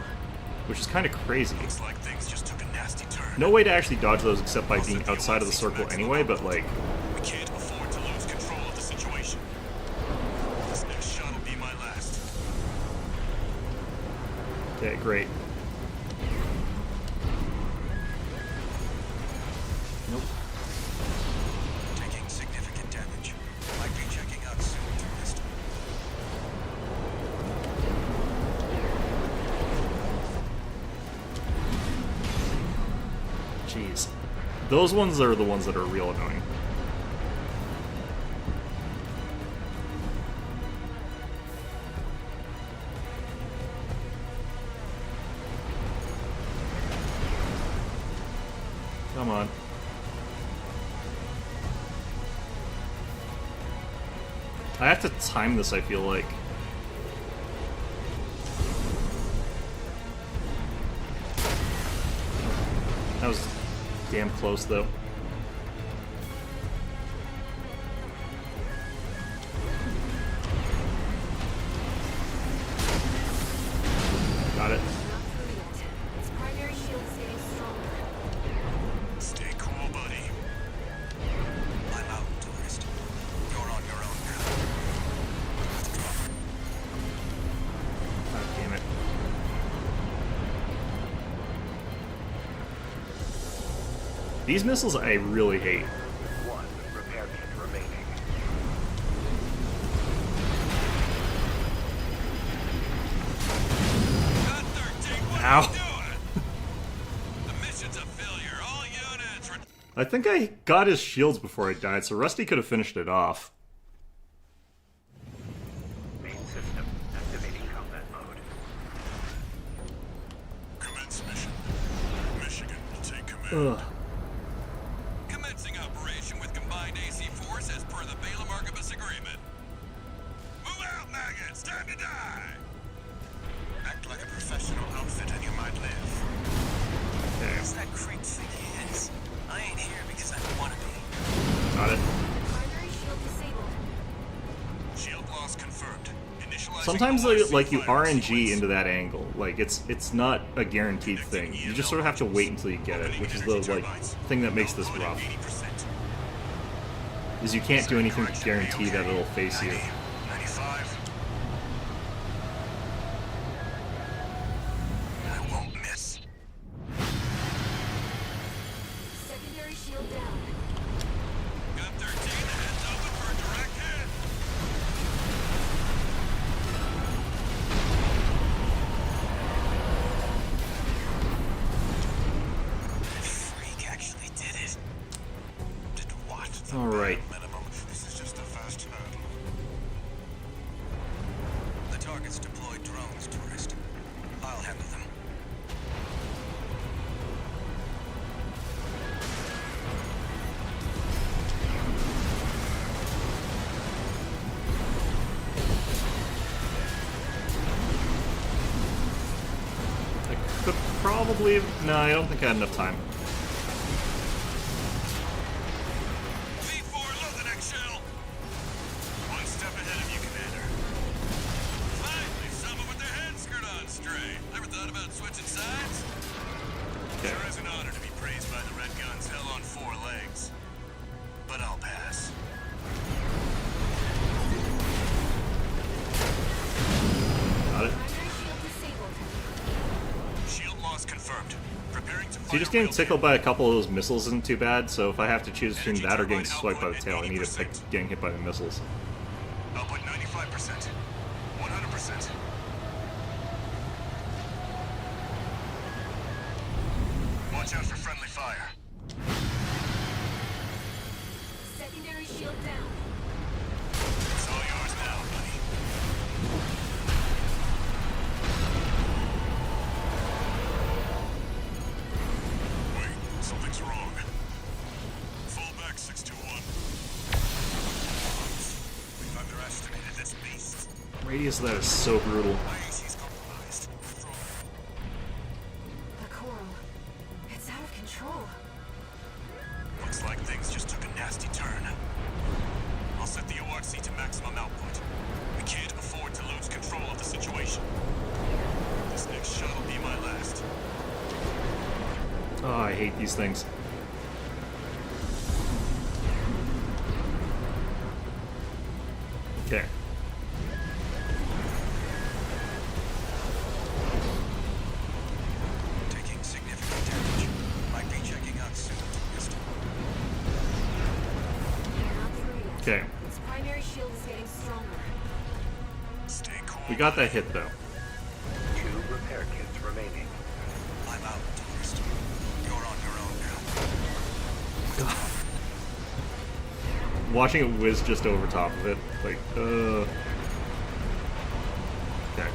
which is kind of crazy. Looks like things just took a nasty turn. No way to actually dodge those except by being outside of the circle anyway, but like... We can't afford to lose control of the situation. This next shot will be my last. Okay, great. Nope. Taking significant damage. Might be checking out soon, tourist. Jeez. Those ones are the ones that are real annoying. Come on. I have to time this, I feel like. That was damn close, though. Got it. Not through yet. Its primary shield is getting stronger. Stay cool, buddy. I'm out, tourist. You're on your own now. God damn it. These missiles I really hate. One repair kit remaining. Got 13. What Ow. are you doing? The mission's a failure. All units. I think I got his shields before I died, so Rusty could have finished it off. Main system activating combat mode. Commence mission. Michigan will take command. Ugh. Commencing operation with combined AC force as per the Balaam Archibus agreement. Move out, maggots! Time to die! Act like a professional outfit and you might live. What's that creep think he is? I ain't here because I want to be. Got it. Primary shield disabled. Shield loss confirmed. Initializing Sometimes OIC like you firing RNG sequence. into that angle. Like it's not a guaranteed thing. You just sort of have to wait until you get it, which is the like thing that makes this rough. 80%. Is you can't do anything to guarantee that it'll face you. 95. I won't miss. Secondary shield down. Got 13. The head's open for a direct hit. Freak actually did it. Did what? The All right. minimum. This is just the first hurdle. The target's deployed drones, tourist. I'll handle them. I could probably... No, I don't think I had enough time. V4, load the next shell. One step ahead of you, Commander. Finally, someone with their head screwed on straight. Never thought about switching sides? Okay. Sure is an honor to be praised by the Red Guns hell on 4 legs. But I'll pass. Got it. Primary shield disabled. Shield loss confirmed. Preparing to See, fire just getting real tickled cannon. by a couple of those missiles isn't too bad, so if I have to choose between that or getting swiped by the tail, I need to pick getting hit by the missiles. Output 95%. 100%. Watch out for friendly fire. Secondary shield down. It's all yours now, buddy. Wait, something's wrong. Fall back, 621. We've underestimated this beast. Radius of that is so brutal. My AC's compromised. The coral. It's out of control. Looks like things just took a nasty turn. I'll set the ORC to maximum output. We can't afford to lose control of the situation. This next shot will be my last. Oh, I hate these things. Okay. Taking significant damage. Might be checking out soon. Missed. Not through yet. Okay. Its primary shield is getting stronger. Stay cool. We got that hit, though. 2 repair kits remaining. I'm out, tourist. You're on your own now. Watching it whiz just over top of it, like, Okay.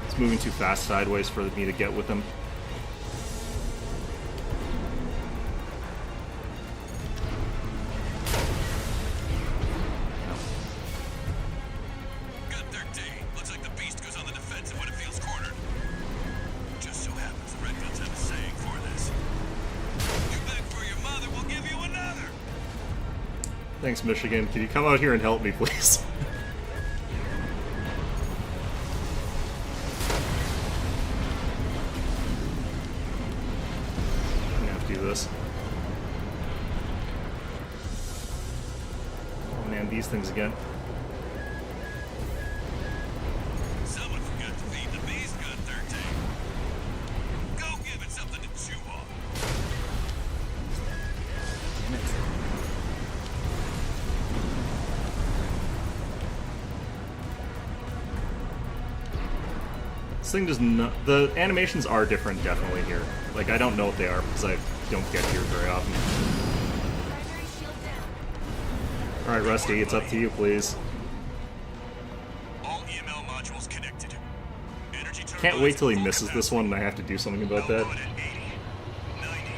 It's moving too fast sideways for me to get with him. Got 13. Looks like the beast goes on the defensive when it feels cornered. Just so happens the Redguns have a saying for this. You beg for your mother, we'll give you another. Thanks, Michigan. Can you come out here and help me, please? I'm gonna have to do this. Oh man, these things again. Someone forgot to feed the beast, got 13. Go give it something to chew on. Damn it. This thing does not. The animations are different, definitely here. Like, I don't know what they are because I don't get here very often. Primary shield down. Alright, Rusty, it's up to you, please. All EML modules connected. Energy Can't wait till he turbines misses full this one and I have to do something about that. Output at 80, 90.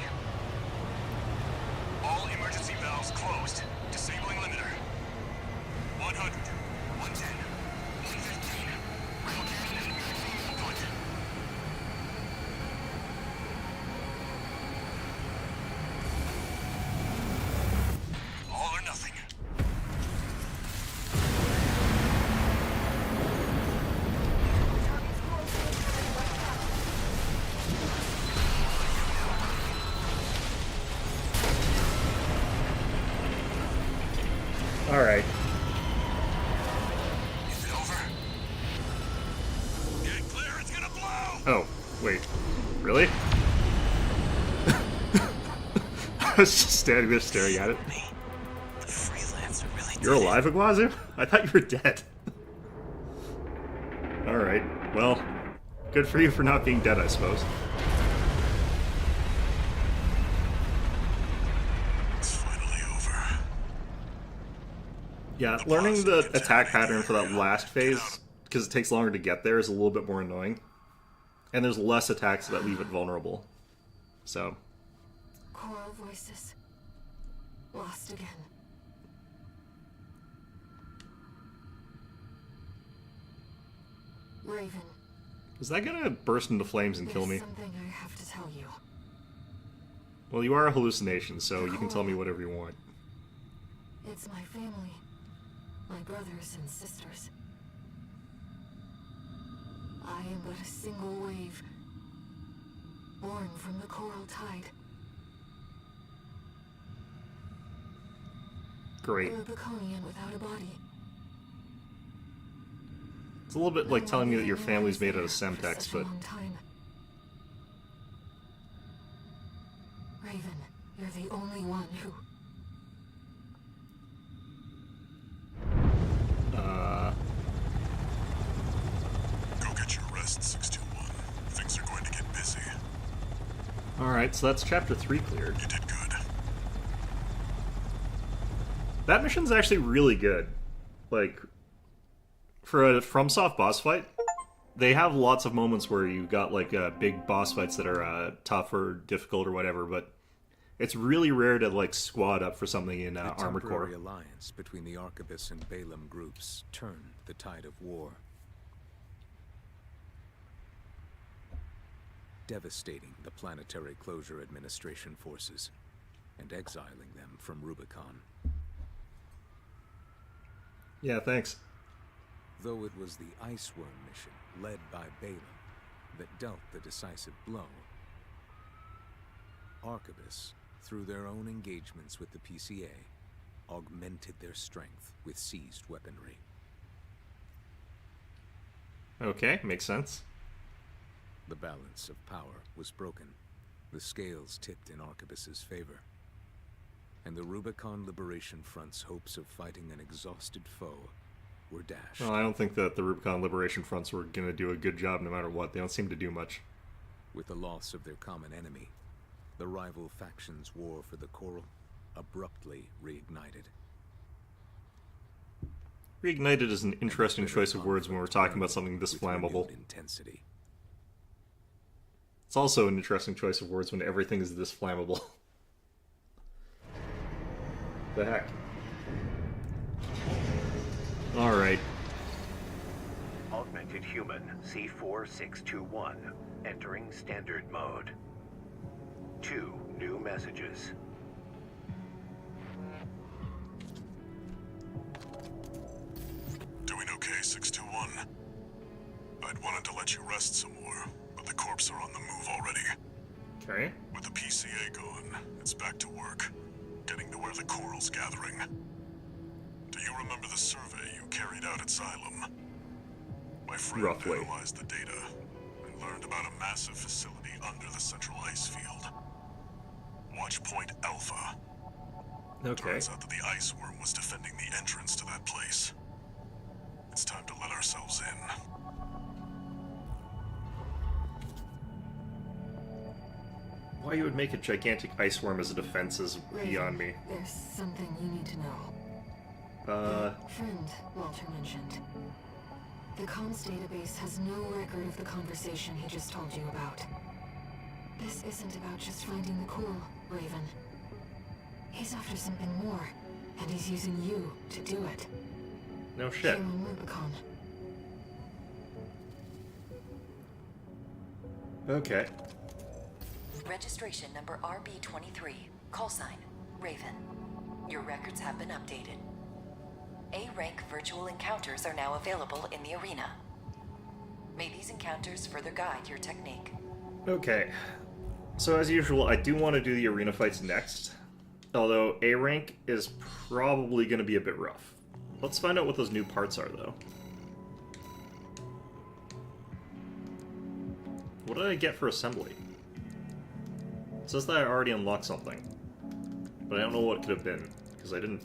All emergency valves closed. Disabling limiter. 100, 110, 115. Output. All or nothing. Target's coral surge has been wiped out. Alright. Is it over? Get clear, it's gonna blow! Oh, wait. Really? I was just standing there staring at it. The freelancer really You're did it. alive, Iguazu? I thought you were dead. Alright, well, good for you for not being dead, I suppose. It's finally over. Yeah, learning the attack pattern for that last phase, because it takes longer to get there, is a little bit more annoying. And there's less attacks that leave it vulnerable. So, Coral voices. Lost again. Raven, is that gonna burst into flames and kill there's me? something I have to tell you. Well, you are a hallucination, so you can tell me whatever you want. It's my family. My brothers and sisters. I am but a single wave. Born from the coral tide. Great. A Baconian without a body. It's a little bit like telling me that your family's made out of For Semtex, such a but long time. Raven, you're the only one who... Go get your rest, 621. Things are going to get busy. Alright, so that's chapter 3 cleared. You did good. That mission's actually really good. Like, for a FromSoft boss fight, they have lots of moments where you got, like, big boss fights that are tough or difficult or whatever, but it's really rare to, like, squad up for something in The Armored temporary Core. alliance between the Arquebus and Balaam groups turned the tide of war. devastating the Planetary Closure Administration forces and exiling them from Rubicon. Yeah, thanks. Though it was the Iceworm mission, led by Balaam, that dealt the decisive blow, Arquebus, through their own engagements with the PCA, augmented their strength with seized weaponry. Okay, makes sense. The balance of power was broken. The scales tipped in Arquebus's favor. And the Rubicon Liberation Front's hopes of fighting an exhausted foe were dashed. Well, I don't think that the Rubicon Liberation Fronts were going to do a good job no matter what. They don't seem to do much. With the loss of their common enemy, the rival factions' war for the Coral abruptly reignited. Reignited is an interesting choice of words when we're talking about something this With flammable. renewed intensity. It's also an interesting choice of words when everything is this flammable. The heck? Alright. Augmented human C4621 entering standard mode. 2 new messages. Doing okay, 621. I'd wanted to let you rest some more, but the corps are on the move already. Okay. With the PCA gone, it's back to work, getting to where the Coral's gathering. Do you remember the survey you carried out at Xylem? My friend Roughly. analyzed the data and learned about a massive facility under the central ice field. Watch Point Alpha. Okay. Turns out that the Iceworm was defending the entrance to that place. It's time to let ourselves in. Why you would make a gigantic ice worm as a defense is beyond me. There's something you need to know. Friend Walter mentioned. The comms database has no record of the conversation he just told you about. This isn't about just finding the cool, Raven. He's after something more, and he's using you to do it. No Here shit. on Rubicon. Okay. Registration number RB23. Call sign, Raven. Your records have been updated. A-rank virtual encounters are now available in the arena. May these encounters further guide your technique. Okay. So as usual, I do want to do the arena fights next. Although A rank is probably going to be a bit rough. Let's find out what those new parts are, though. What did I get for assembly? It says that I already unlocked something. But I don't know what it could have been, because I didn't...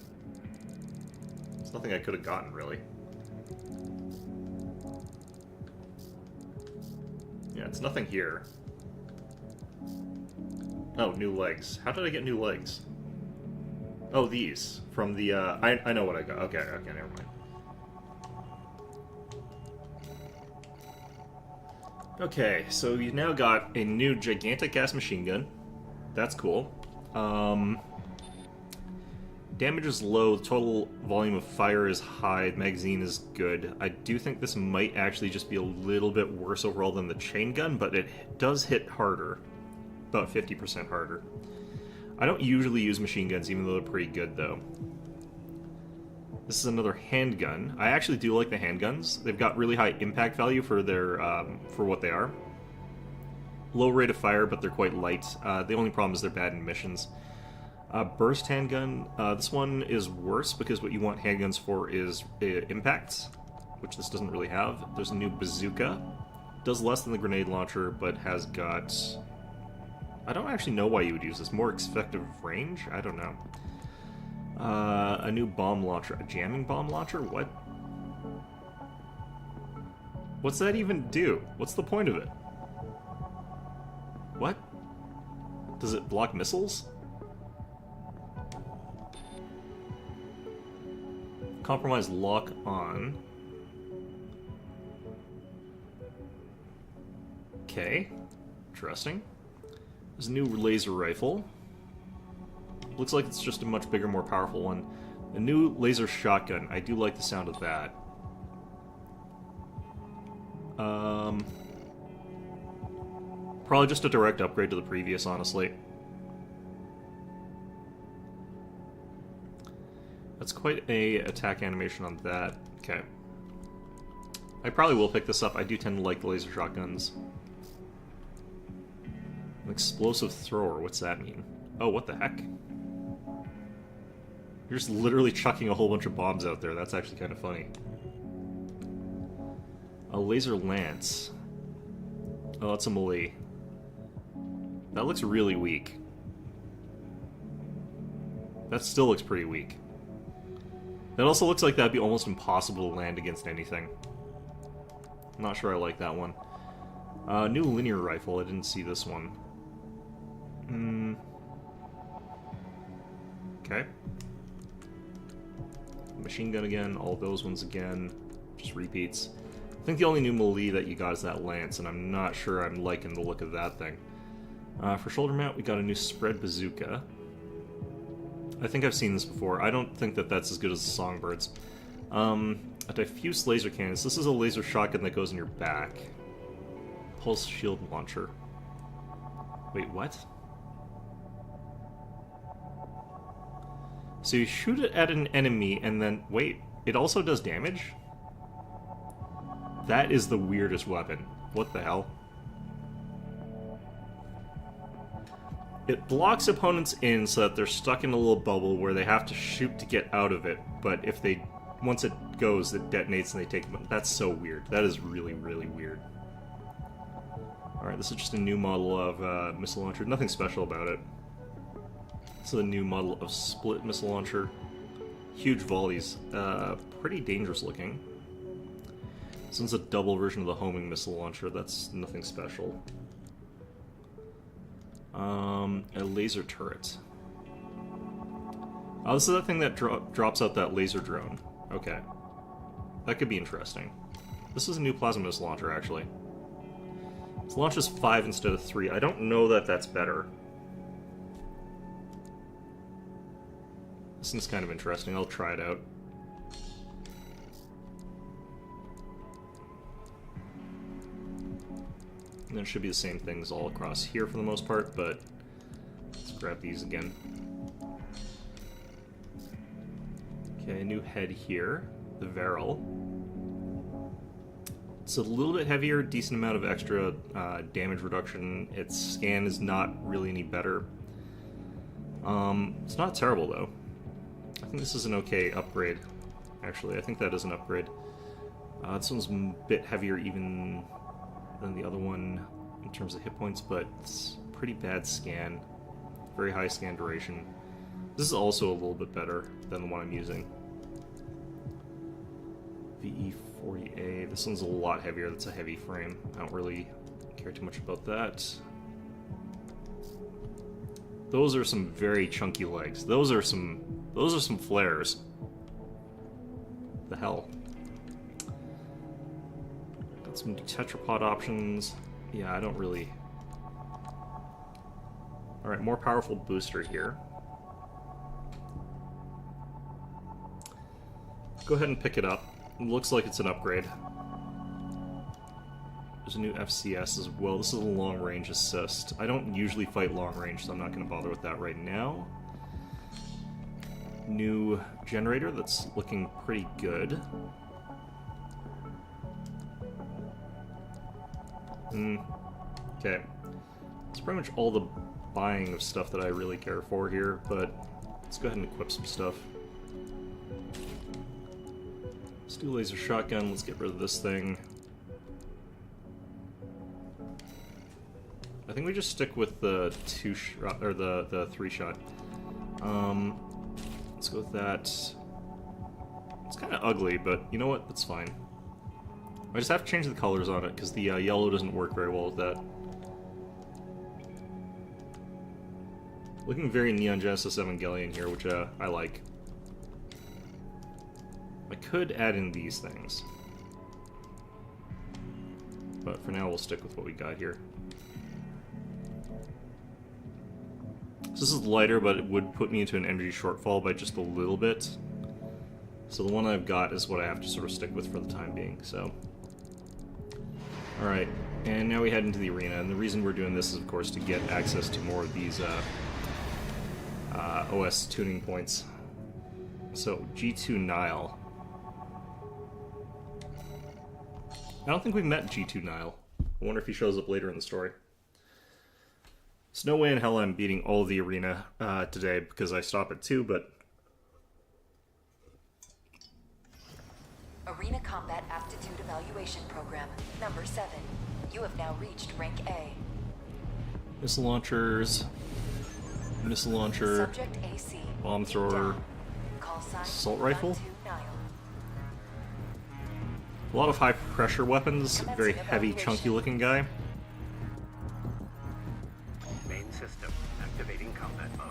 There's nothing I could have gotten, really. Yeah, it's nothing here. Oh, new legs. How did I get new legs? Oh, these. From the, I know what I got. Okay, never mind. Okay, so you now got a new gigantic-ass machine gun. That's cool. Damage is low, total volume of fire is high, magazine is good. I do think this might actually just be a little bit worse overall than the chain gun, but it does hit harder. About 50% harder. I don't usually use machine guns, even though they're pretty good, though. This is another handgun. I actually do like the handguns. They've got really high impact value for their for what they are. Low rate of fire, but they're quite light. The only problem is they're bad in missions. Burst handgun. This one is worse because what you want handguns for is impacts, which this doesn't really have. There's a new bazooka. Does less than the grenade launcher, but has got... I don't actually know why you would use this. More effective range? I don't know. A new bomb launcher. A jamming bomb launcher? What? What's that even do? What's the point of it? What? Does it block missiles? Compromise lock on. Okay. Interesting. There's a new laser rifle. Looks like it's just a much bigger, more powerful one. A new laser shotgun. I do like the sound of that. Probably just a direct upgrade to the previous, honestly. That's quite a attack animation on that. Okay. I probably will pick this up. I do tend to like the laser shotguns. An explosive thrower, what's that mean? Oh, what the heck? You're just literally chucking a whole bunch of bombs out there. That's actually kind of funny. A laser lance. Oh, that's a melee. That looks really weak. That still looks pretty weak. That also looks like that'd be almost impossible to land against anything. I'm not sure I like that one. New linear rifle. I didn't see this one. Okay. Machine gun again. All those ones again. Just repeats. I think the only new melee that you got is that lance, and I'm not sure I'm liking the look of that thing. For shoulder mount, we got a new spread bazooka. I think I've seen this before. I don't think that that's as good as the Songbirds. A diffuse laser cannon. This is a laser shotgun that goes in your back. Pulse shield launcher. Wait, what? So you shoot it at an enemy and then... Wait, it also does damage? That is the weirdest weapon. What the hell? It blocks opponents in so that they're stuck in a little bubble where they have to shoot to get out of it, but if they... Once it goes, it detonates and they take them. That's so weird. That is really, really weird. Alright, this is just a new model of missile launcher. Nothing special about it. This is a new model of split missile launcher. Huge volleys. Pretty dangerous looking. This one's a double version of the homing missile launcher. That's nothing special. A laser turret. Oh, this is that thing that drops out that laser drone. Okay. That could be interesting. This is a new plasma missile launcher, actually. This launches 5 instead of 3. I don't know that that's better. This thing's kind of interesting. I'll try it out. And there should be the same things all across here for the most part, but let's grab these again. Okay, a new head here, the Varel. It's a little bit heavier, decent amount of extra damage reduction. Its scan is not really any better. It's not terrible though. I think this is an okay upgrade. Actually, I think that is an upgrade. This one's a bit heavier even than the other one in terms of hit points, but it's pretty bad scan. Very high scan duration. This is also a little bit better than the one I'm using. VE40A. This one's a lot heavier. That's a heavy frame. I don't really care too much about that. Those are some very chunky legs. Those are some flares. The hell. Got some tetrapod options. Yeah, I don't really... Alright, more powerful booster here. Go ahead and pick it up. It looks like it's an upgrade. There's a new FCS as well. This is a long-range assist. I don't usually fight long-range, so I'm not going to bother with that right now. New generator that's looking pretty good. Okay. That's pretty much all the buying of stuff that I really care for here, but let's go ahead and equip some stuff. Let's do laser shotgun. Let's get rid of this thing. I think we just stick with the 2-shot or the 3-shot. Let's go with that. It's kind of ugly, but you know what? That's fine. I just have to change the colors on it because the yellow doesn't work very well with that. Looking very Neon Genesis Evangelion here, which I like. I could add in these things, but for now we'll stick with what we got here. So this is lighter, but it would put me into an energy shortfall by just a little bit. So the one I've got is what I have to sort of stick with for the time being, so... Alright, and now we head into the arena, and the reason we're doing this is, of course, to get access to more of these OS tuning points. So, G2 Nile. I don't think we've met G2 Nile. I wonder if he shows up later in the story. There's no way in hell I'm beating all of the arena today, because I stop at 2, but... Arena Combat Aptitude Evaluation Program, number 7. You have now reached rank A. Missile launchers... Missile launcher... Subject AC. Bomb thrower... Down. Call sign Assault rifle? 92 Nile. A lot of high-pressure weapons, very heavy, chunky-looking guy. Main system activating combat mode.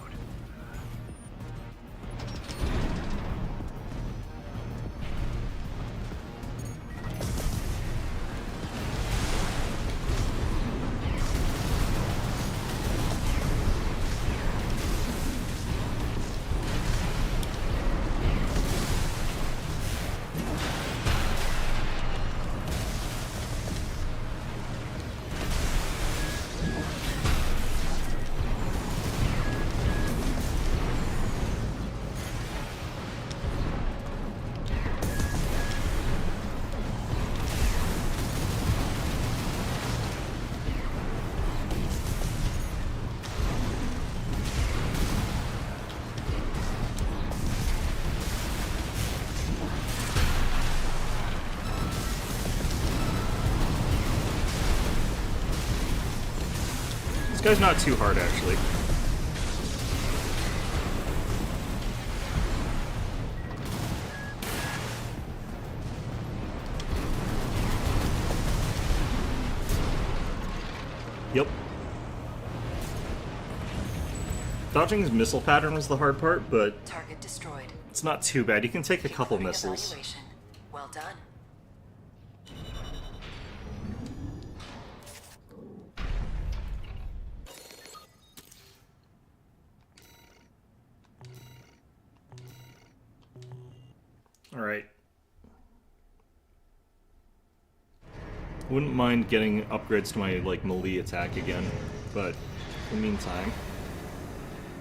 This guy's not too hard, actually. Yep. Dodging his missile pattern was the hard part, but Target destroyed. it's not too bad. You can take a couple Arena missiles. evaluation. Well done. Alright. Wouldn't mind getting upgrades to my, like, melee attack again, but in the meantime...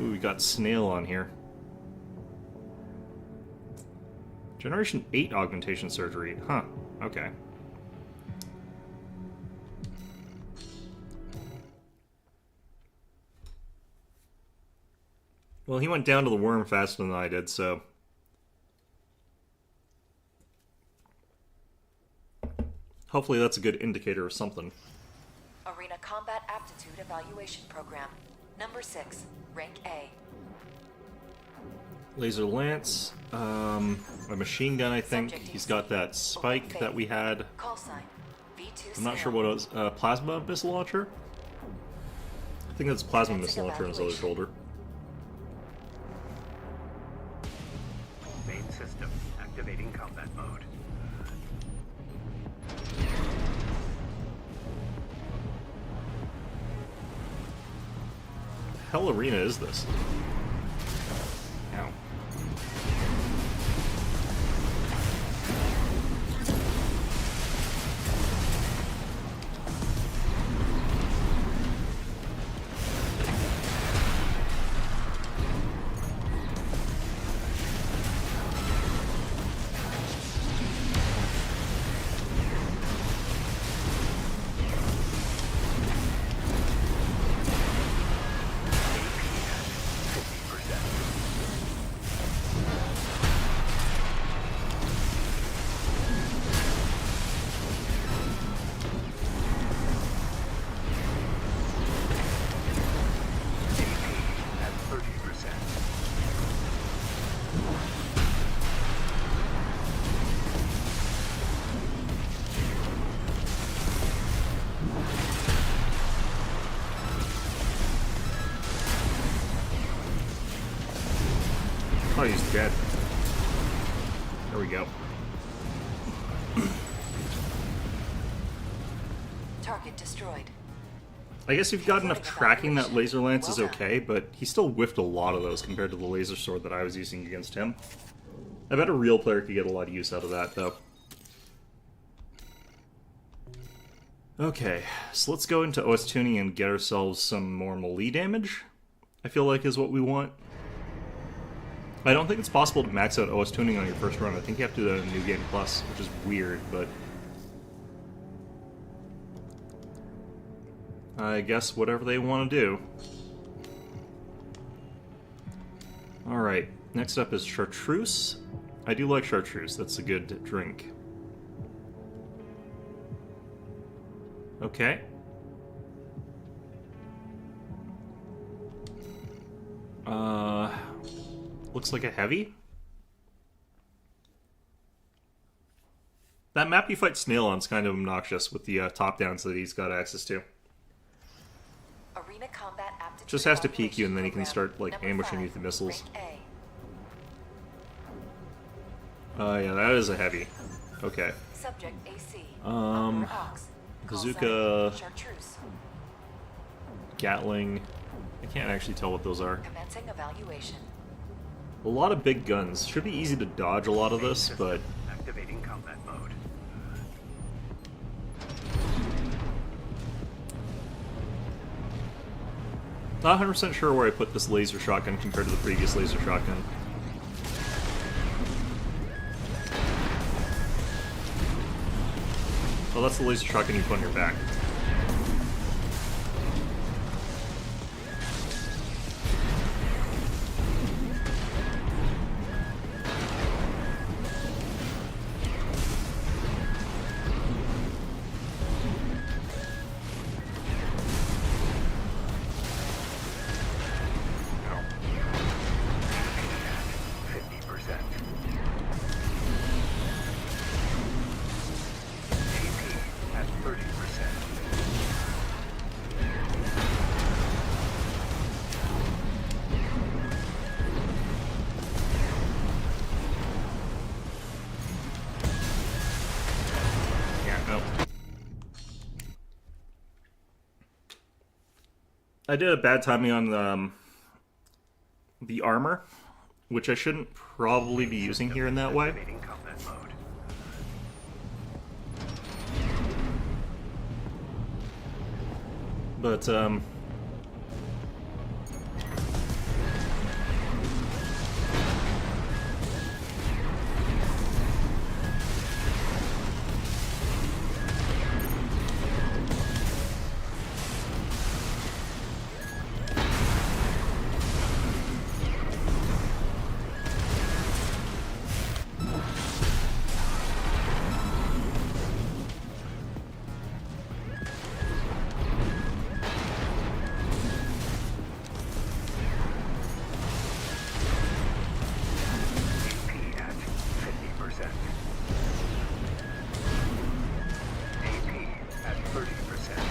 Ooh, we got Snail on here. Generation 8 augmentation surgery. Huh, okay. Well, he went down to the worm faster than I did, so... Hopefully that's a good indicator of something. Arena Combat Aptitude Evaluation Program, number 6, rank A. Laser lance, a machine gun, I think. He's got that spike that we had. Call sign V2. I'm not sure what it was. Plasma missile launcher? I think that's plasma missile launcher on his other shoulder. Main system activating combat mode. Hell arena is this? Ow. Oh, he's dead. There we go. Target destroyed. I guess if you've got enough tracking, that laser lance is okay, but he still whiffed a lot of those compared to the laser sword that I was using against him. I bet a real player could get a lot of use out of that, though. Okay, so let's go into OS tuning and get ourselves some more melee damage. I feel like is what we want. I don't think it's possible to max out OS tuning on your first run. I think you have to do that in New Game Plus, which is weird, but I guess whatever they want to do. Alright, next up is Chartreuse. I do like Chartreuse, that's a good drink. Okay. Looks like a heavy. That map you fight Snail on's kind of obnoxious with the top-downs that he's got access to. Arena combat aptitude Just has to peek you and then he program, can start like number ambushing you 5, with the missiles. rank A. Yeah, that is a heavy. Okay. Subject AC. Um, Bazooka, Chartreuse. Gatling. I can't actually tell what those are. Commencing evaluation. A lot of big guns. Should be easy to dodge a lot of this, but Activating combat mode. not 100% sure where I put this laser shotgun compared to the previous laser shotgun. Oh, that's the laser shotgun you put on your back. I did a bad timing on the armor, which I shouldn't probably be using here in that way. Activating combat mode. But, AP at 50%. AP at 30%.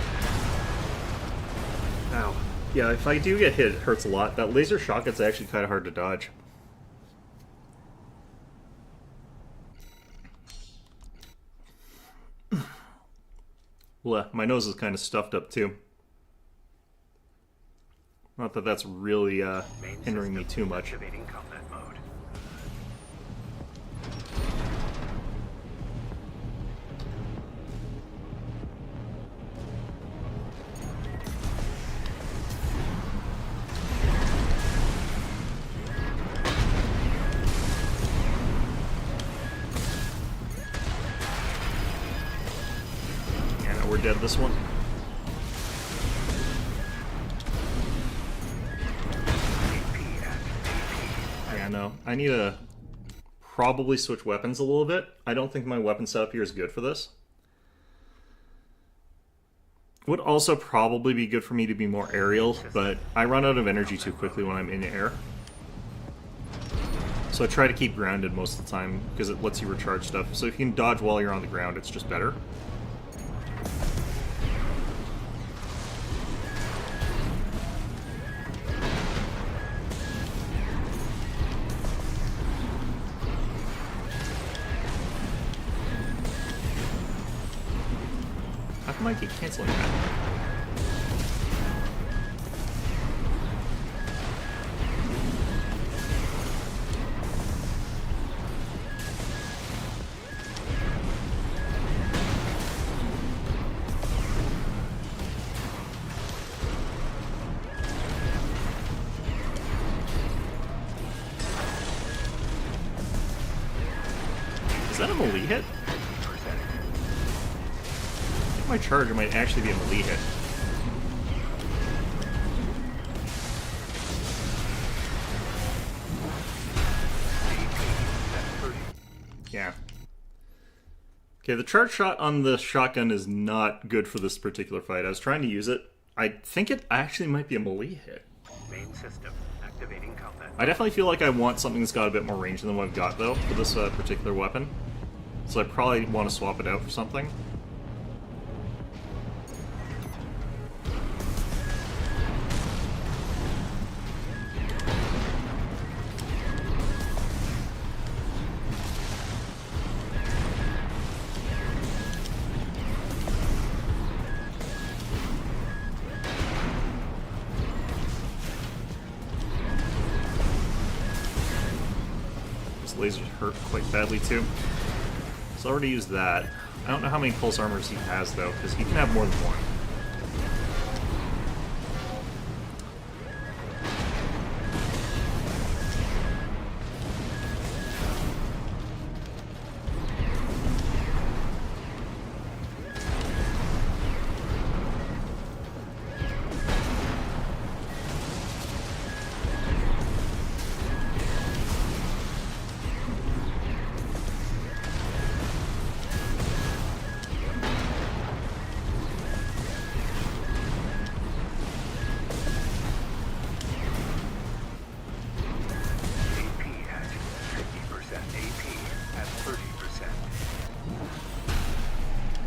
ow. Yeah, if I do get hit, it hurts a lot. That laser shotgun's actually kind of hard to dodge. Well, my nose is kind of stuffed up too. Not that that's really Main hindering me system too much. Activating combat mode. Yeah, no, we're dead this one. AP at AP. Yeah, no. I need to probably switch weapons a little bit. I don't think my weapon setup here is good for this. Would also probably be good for me to be more aerial, but I run out of energy too quickly when I'm in the air. So I try to keep grounded most of the time, because it lets you recharge stuff. So if you can dodge while you're on the ground, it's just better. How come I keep canceling that? melee hit? I think my charger might actually be a melee hit. Yeah. Okay, the charge shot on the shotgun is not good for this particular fight. I was trying to use it. I think it actually might be a melee hit. Main system activating combat. I definitely feel like I want something that's got a bit more range than what I've got, though, for this particular weapon. So I probably want to swap it out for something. Lasers hurt quite badly too. So I already used that. I don't know how many pulse armors he has though, because he can have more than one.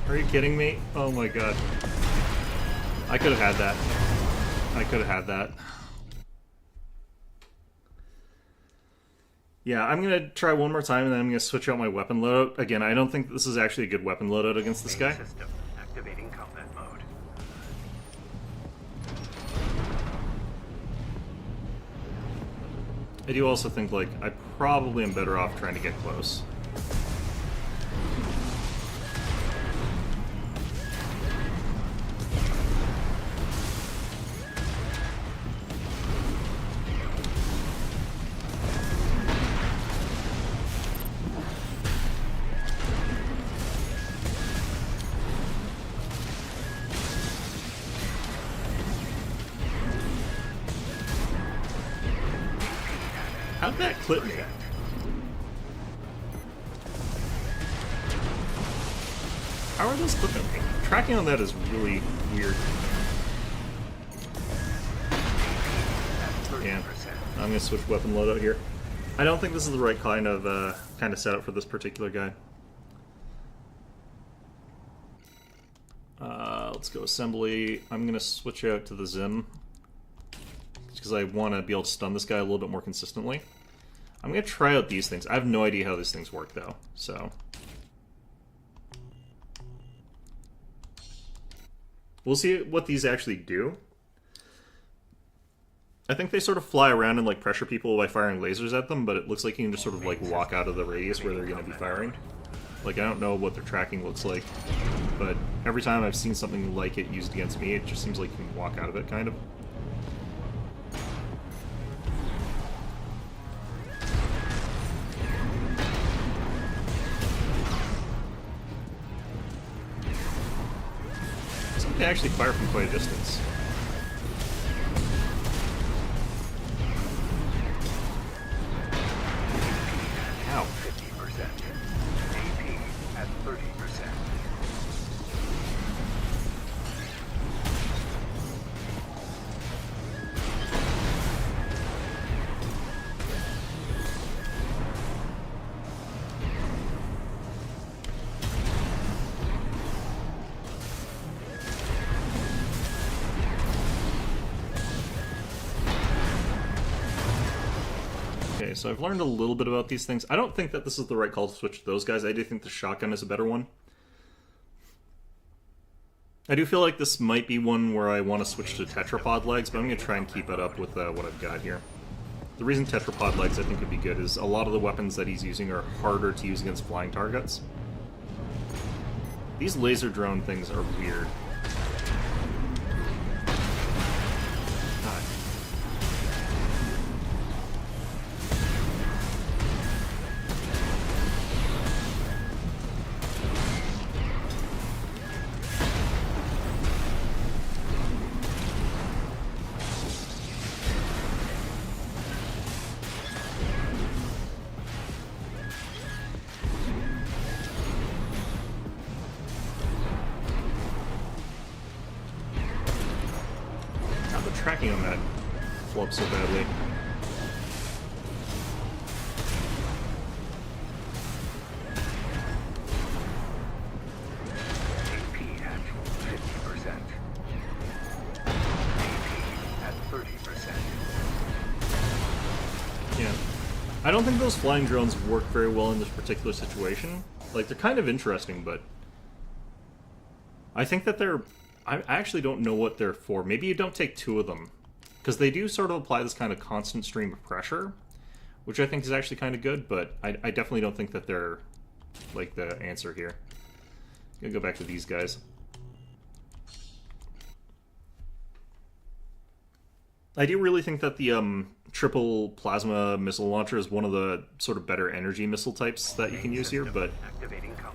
Are you kidding me? Oh my god. I could have had that. I could have had that. Yeah, I'm going to try one more time and then I'm going to switch out my weapon loadout. Again, I don't think this is actually a good weapon loadout against this guy. System activating combat mode. I do also think, like, I probably am better off trying to get close. How'd that clip me? How are those clipping me? Tracking on that is really weird. Yeah, I'm gonna switch weapon loadout here. I don't think this is the right kind of setup for this particular guy. Let's go assembly. I'm gonna switch out to the Zim because I want to be able to stun this guy a little bit more consistently. I'm going to try out these things. I have no idea how these things work, though, so... we'll see what these actually do. I think they sort of fly around and, like, pressure people by firing lasers at them, but it looks like you can just sort of, like, walk out of the radius where they're going to be firing. Like, I don't know what their tracking looks like, but every time I've seen something like it used against me, it just seems like you can walk out of it, kind of. They actually fire from quite a distance. Ow. 50%. AP at 30%. Okay, so I've learned a little bit about these things. I don't think that this is the right call to switch to those guys. I do think the shotgun is a better one. I do feel like this might be one where I want to switch to tetrapod legs, but I'm going to try and keep it up with what I've got here. The reason tetrapod legs I think would be good is a lot of the weapons that he's using are harder to use against flying targets. These laser drone things are weird. God. tracking on that flub so badly? AP at 50%. AP at 30%. Yeah. I don't think those flying drones work very well in this particular situation. Like, they're kind of interesting, but I think that they're... I actually don't know what they're for. Maybe you don't take two of them. Because they do sort of apply this kind of constant stream of pressure, which I think is actually kind of good, but I definitely don't think that they're, like, the answer here. I'm gonna go back to these guys. I do really think that the triple plasma missile launcher is one of the sort of better energy missile types that you can use here, but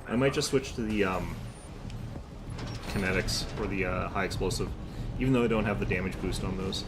I might just switch to the kinetics or the high explosive, even though I don't have the damage boost on those.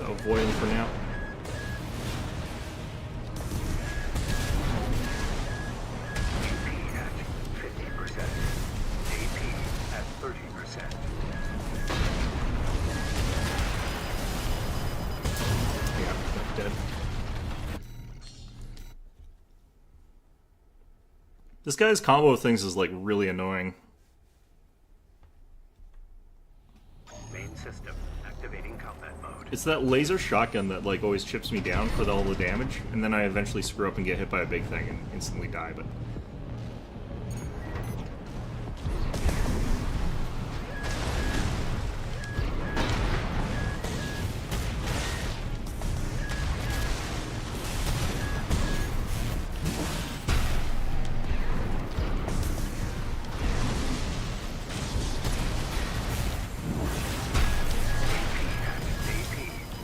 Avoid him for now. AP at 50%. AP at 30%. Yeah, that's dead. This guy's combo of things is like really annoying. Main system activating combat mode. It's that laser shotgun that like always chips me down for all the damage, and then I eventually screw up and get hit by a big thing and instantly die, but... AP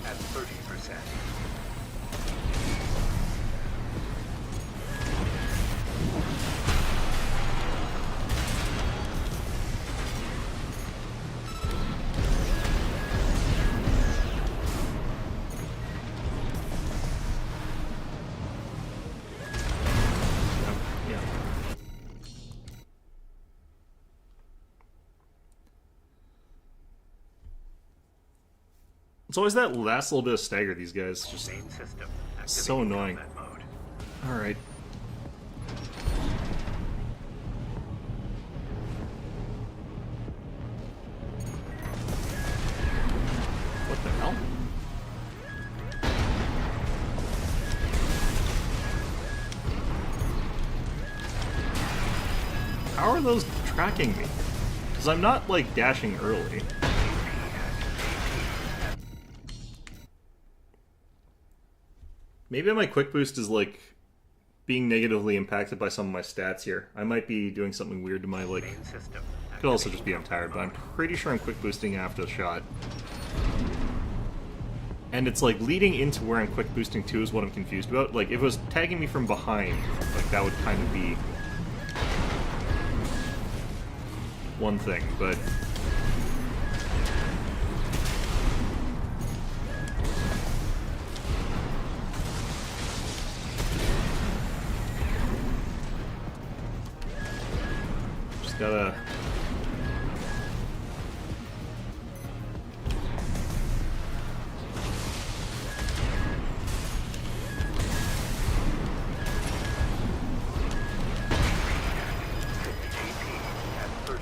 at 30%. Yeah. It's always that last little bit of stagger, these guys. Just Main system activating so annoying. combat mode. Alright. What the hell? How are those tracking me? Because I'm not, like, dashing early. Maybe my quick boost is, like, being negatively impacted by some of my stats here. I might be doing something weird to my, like... Main system Could also just be I'm tired, but I'm pretty sure I'm quick boosting after the shot. And it's, like, leading into where I'm quick boosting to is what I'm confused about. Like, if it was tagging me from behind, like, that would kind of be... one thing, but... Just gotta... at 30%.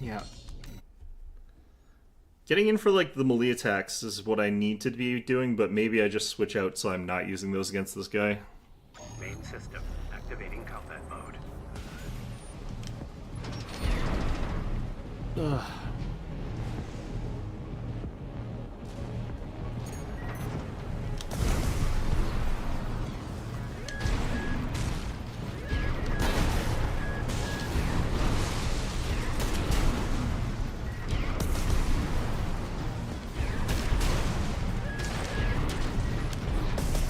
Yeah. Getting in for, like, the melee attacks is what I need to be doing, but maybe I just switch out so I'm not using those against this guy. Main system activating combat mode. Ugh.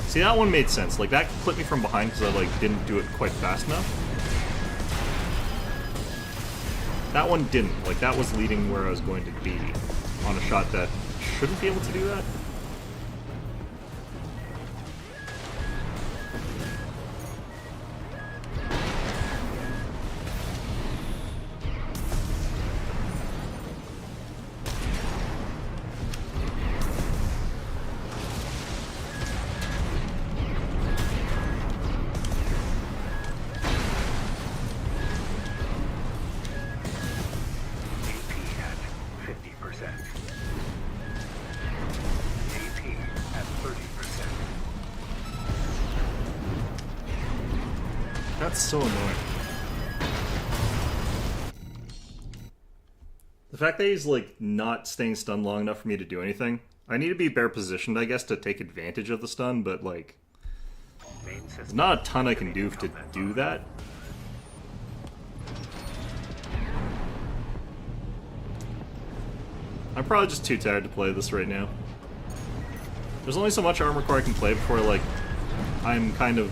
See, that one made sense. Like, that clipped me from behind because I, like, didn't do it quite fast enough. That one didn't. Like, that was leading where I was going to be on a shot that shouldn't be able to do that. That's so annoying. The fact that he's, like, not staying stunned long enough for me to do anything. I need to be better positioned, I guess, to take advantage of the stun, but, like, there's not a ton I can do to do that. I'm probably just too tired to play this right now. There's only so much Armored Core I can play before, like, I'm kind of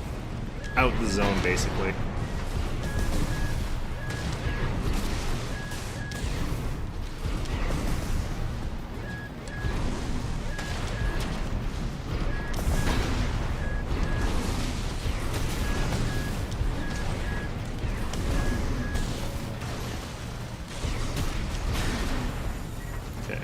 out the zone, basically. Okay.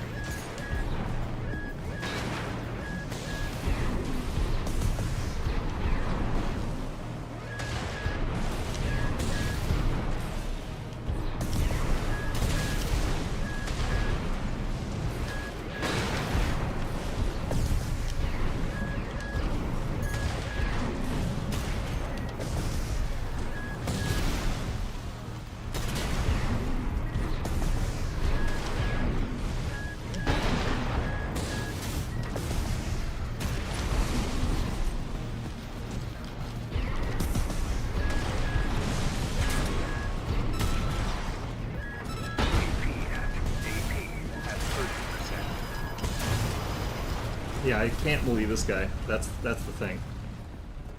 Yeah, I can't believe this guy. That's the thing.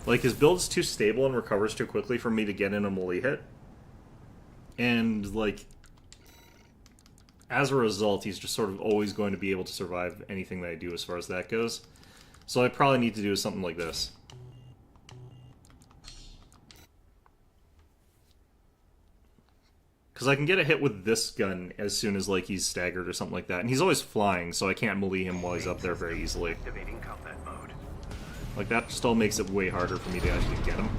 Like, his build's too stable and recovers too quickly for me to get in a melee hit. And, like, as a result, he's just sort of always going to be able to survive anything that I do as far as that goes. So I probably need to do something like this. Because I can get a hit with this gun as soon as, like, he's staggered or something like that. And he's always flying, so I can't melee him while he's up there very easily. Like, that just all makes it way harder for me to actually get him.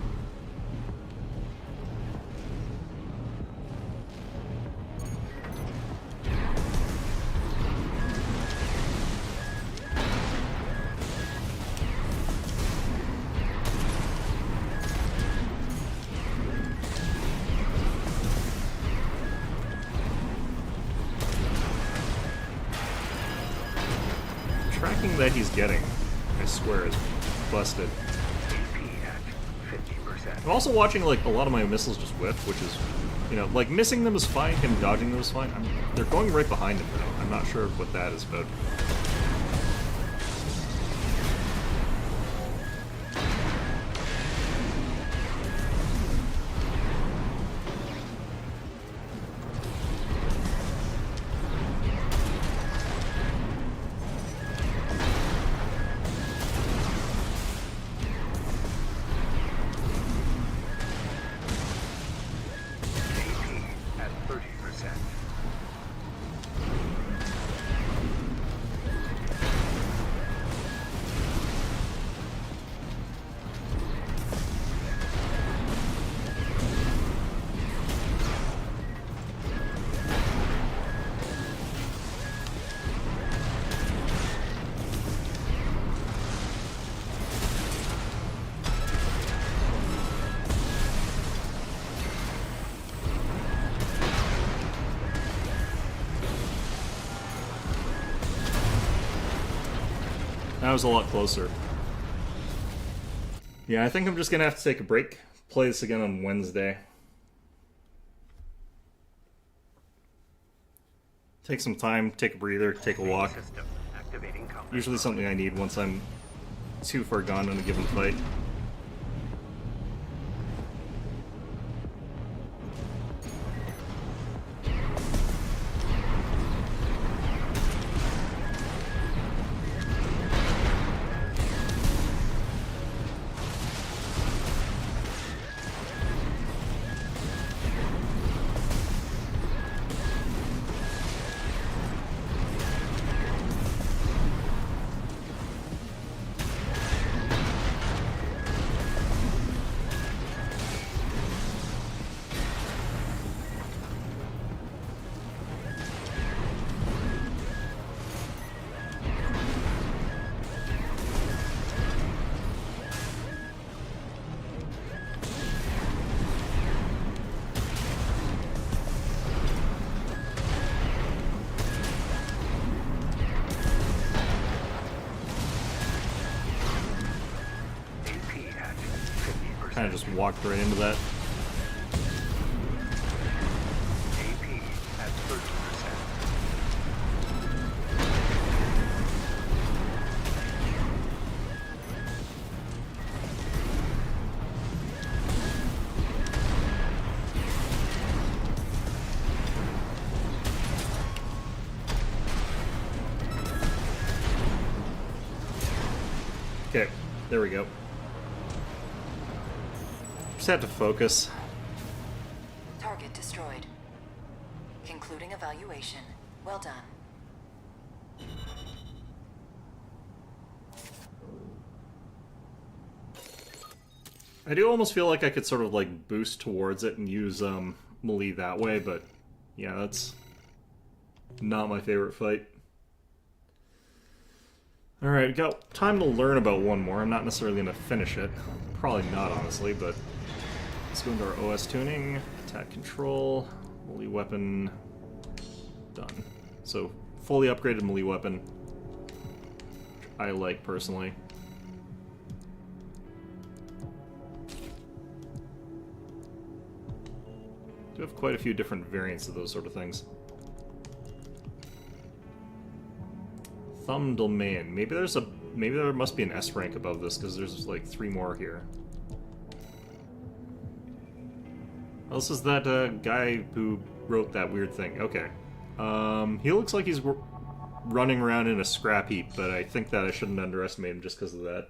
Tracking that he's getting, I swear, is busted. I'm also watching, like, a lot of my missiles just whiff, which is, you know, like, missing them is fine, him dodging them is fine. They're going right behind him, though. I'm not sure what that is about. That was a lot closer. Yeah, I think I'm just gonna have to take a break. Play this again on Wednesday. Take some time, take a breather, take a walk. Usually something I need once I'm too far gone in a given fight. Kind of just walked right into that. AP at 30%. Okay, there we go. Just have to focus. Target destroyed. Concluding evaluation. Well done. I do almost feel like I could sort of like boost towards it and use melee that way, but yeah, that's not my favorite fight. Alright, got time to learn about one more. I'm not necessarily going to finish it. Probably not, honestly, but let's go into our OS tuning, attack control, melee weapon, done. So, fully upgraded melee weapon, which I like personally. Do have quite a few different variants of those sort of things. Thumb Domain. Maybe there must be an S rank above this because there's like 3 more here. Oh, this is that guy who wrote that weird thing. Okay. He looks like he's running around in a scrap heap, but I think that I shouldn't underestimate him just because of that.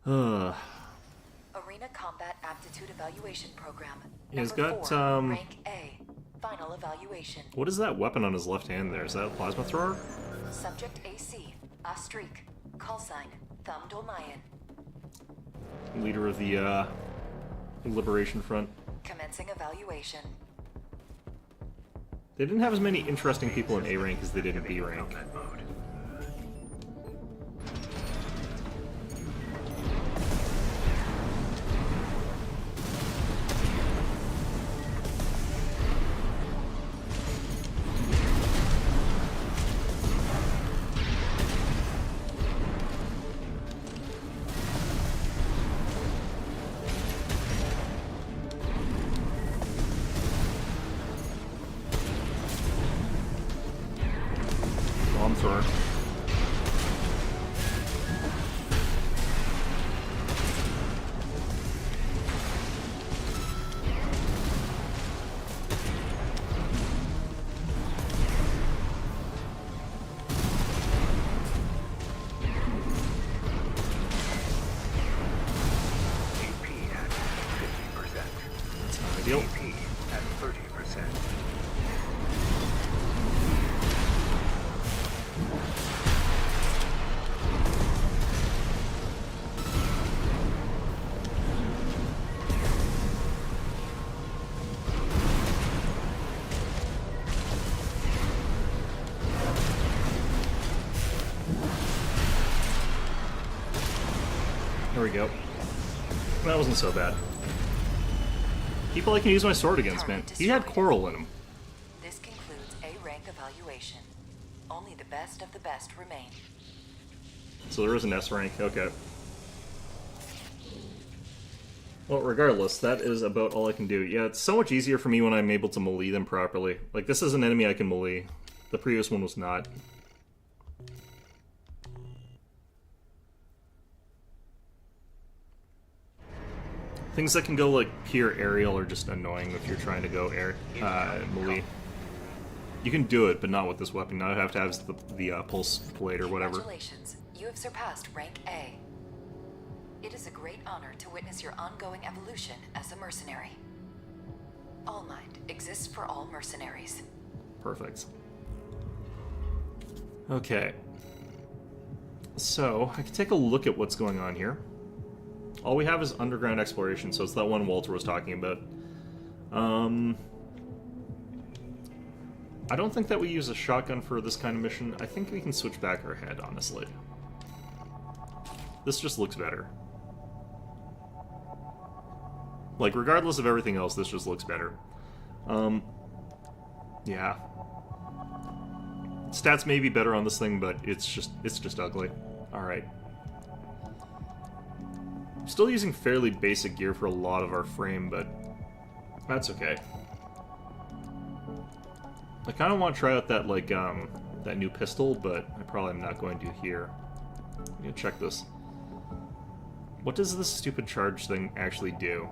Arena Combat Aptitude Evaluation Program. He's Number got, 4, rank A. Final evaluation. What is that weapon on his left hand there? Is that a plasma thrower? Subject AC. Astrik. Call sign. Thumb Dolmayan. Leader of the Liberation Front. Commencing evaluation. They didn't have as many interesting people in A rank as they did in B rank. Thrower. AP at 50%. That's not ideal. AP at 30%. There we go. That wasn't so bad. People I can use my sword against, man. He had coral in him. This concludes A rank evaluation. Only the best of the best remain. So there is an S rank, okay. Well, regardless, that is about all I can do. Yeah, it's so much easier for me when I'm able to melee them properly. Like, this is an enemy I can melee. The previous one was not. Things that can go, like, pure aerial are just annoying if you're trying to go melee. You can do it, but not with this weapon. Now I have to have the pulse plate or whatever. Congratulations, you have surpassed rank A. It is a great honor to witness your ongoing evolution as a mercenary. All Mind exists for all mercenaries. Perfect. Okay. So, I can take a look at what's going on here. All we have is underground exploration, so it's that one Walter was talking about. I don't think that we use a shotgun for this kind of mission. I think we can switch back our head, honestly. This just looks better. Like, regardless of everything else, this just looks better. Yeah. Stats may be better on this thing, but it's just ugly. Alright. Still using fairly basic gear for a lot of our frame, but that's okay. I kind of want to try out that, like, that new pistol, but I probably am not going to here. I'm gonna check this. What does this stupid charge thing actually do?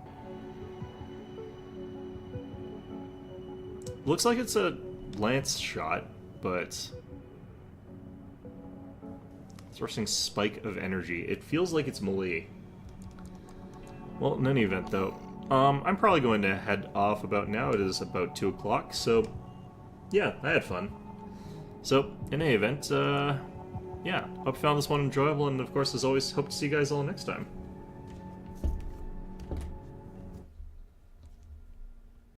Looks like it's a lance shot, but... Sourcing spike of energy. It feels like it's melee. Well, in any event, though, I'm probably going to head off about now. It is about 2 o'clock, so... Yeah, I had fun. So, in any event, yeah, hope you found this one enjoyable, and of course, as always, hope to see you guys all next time.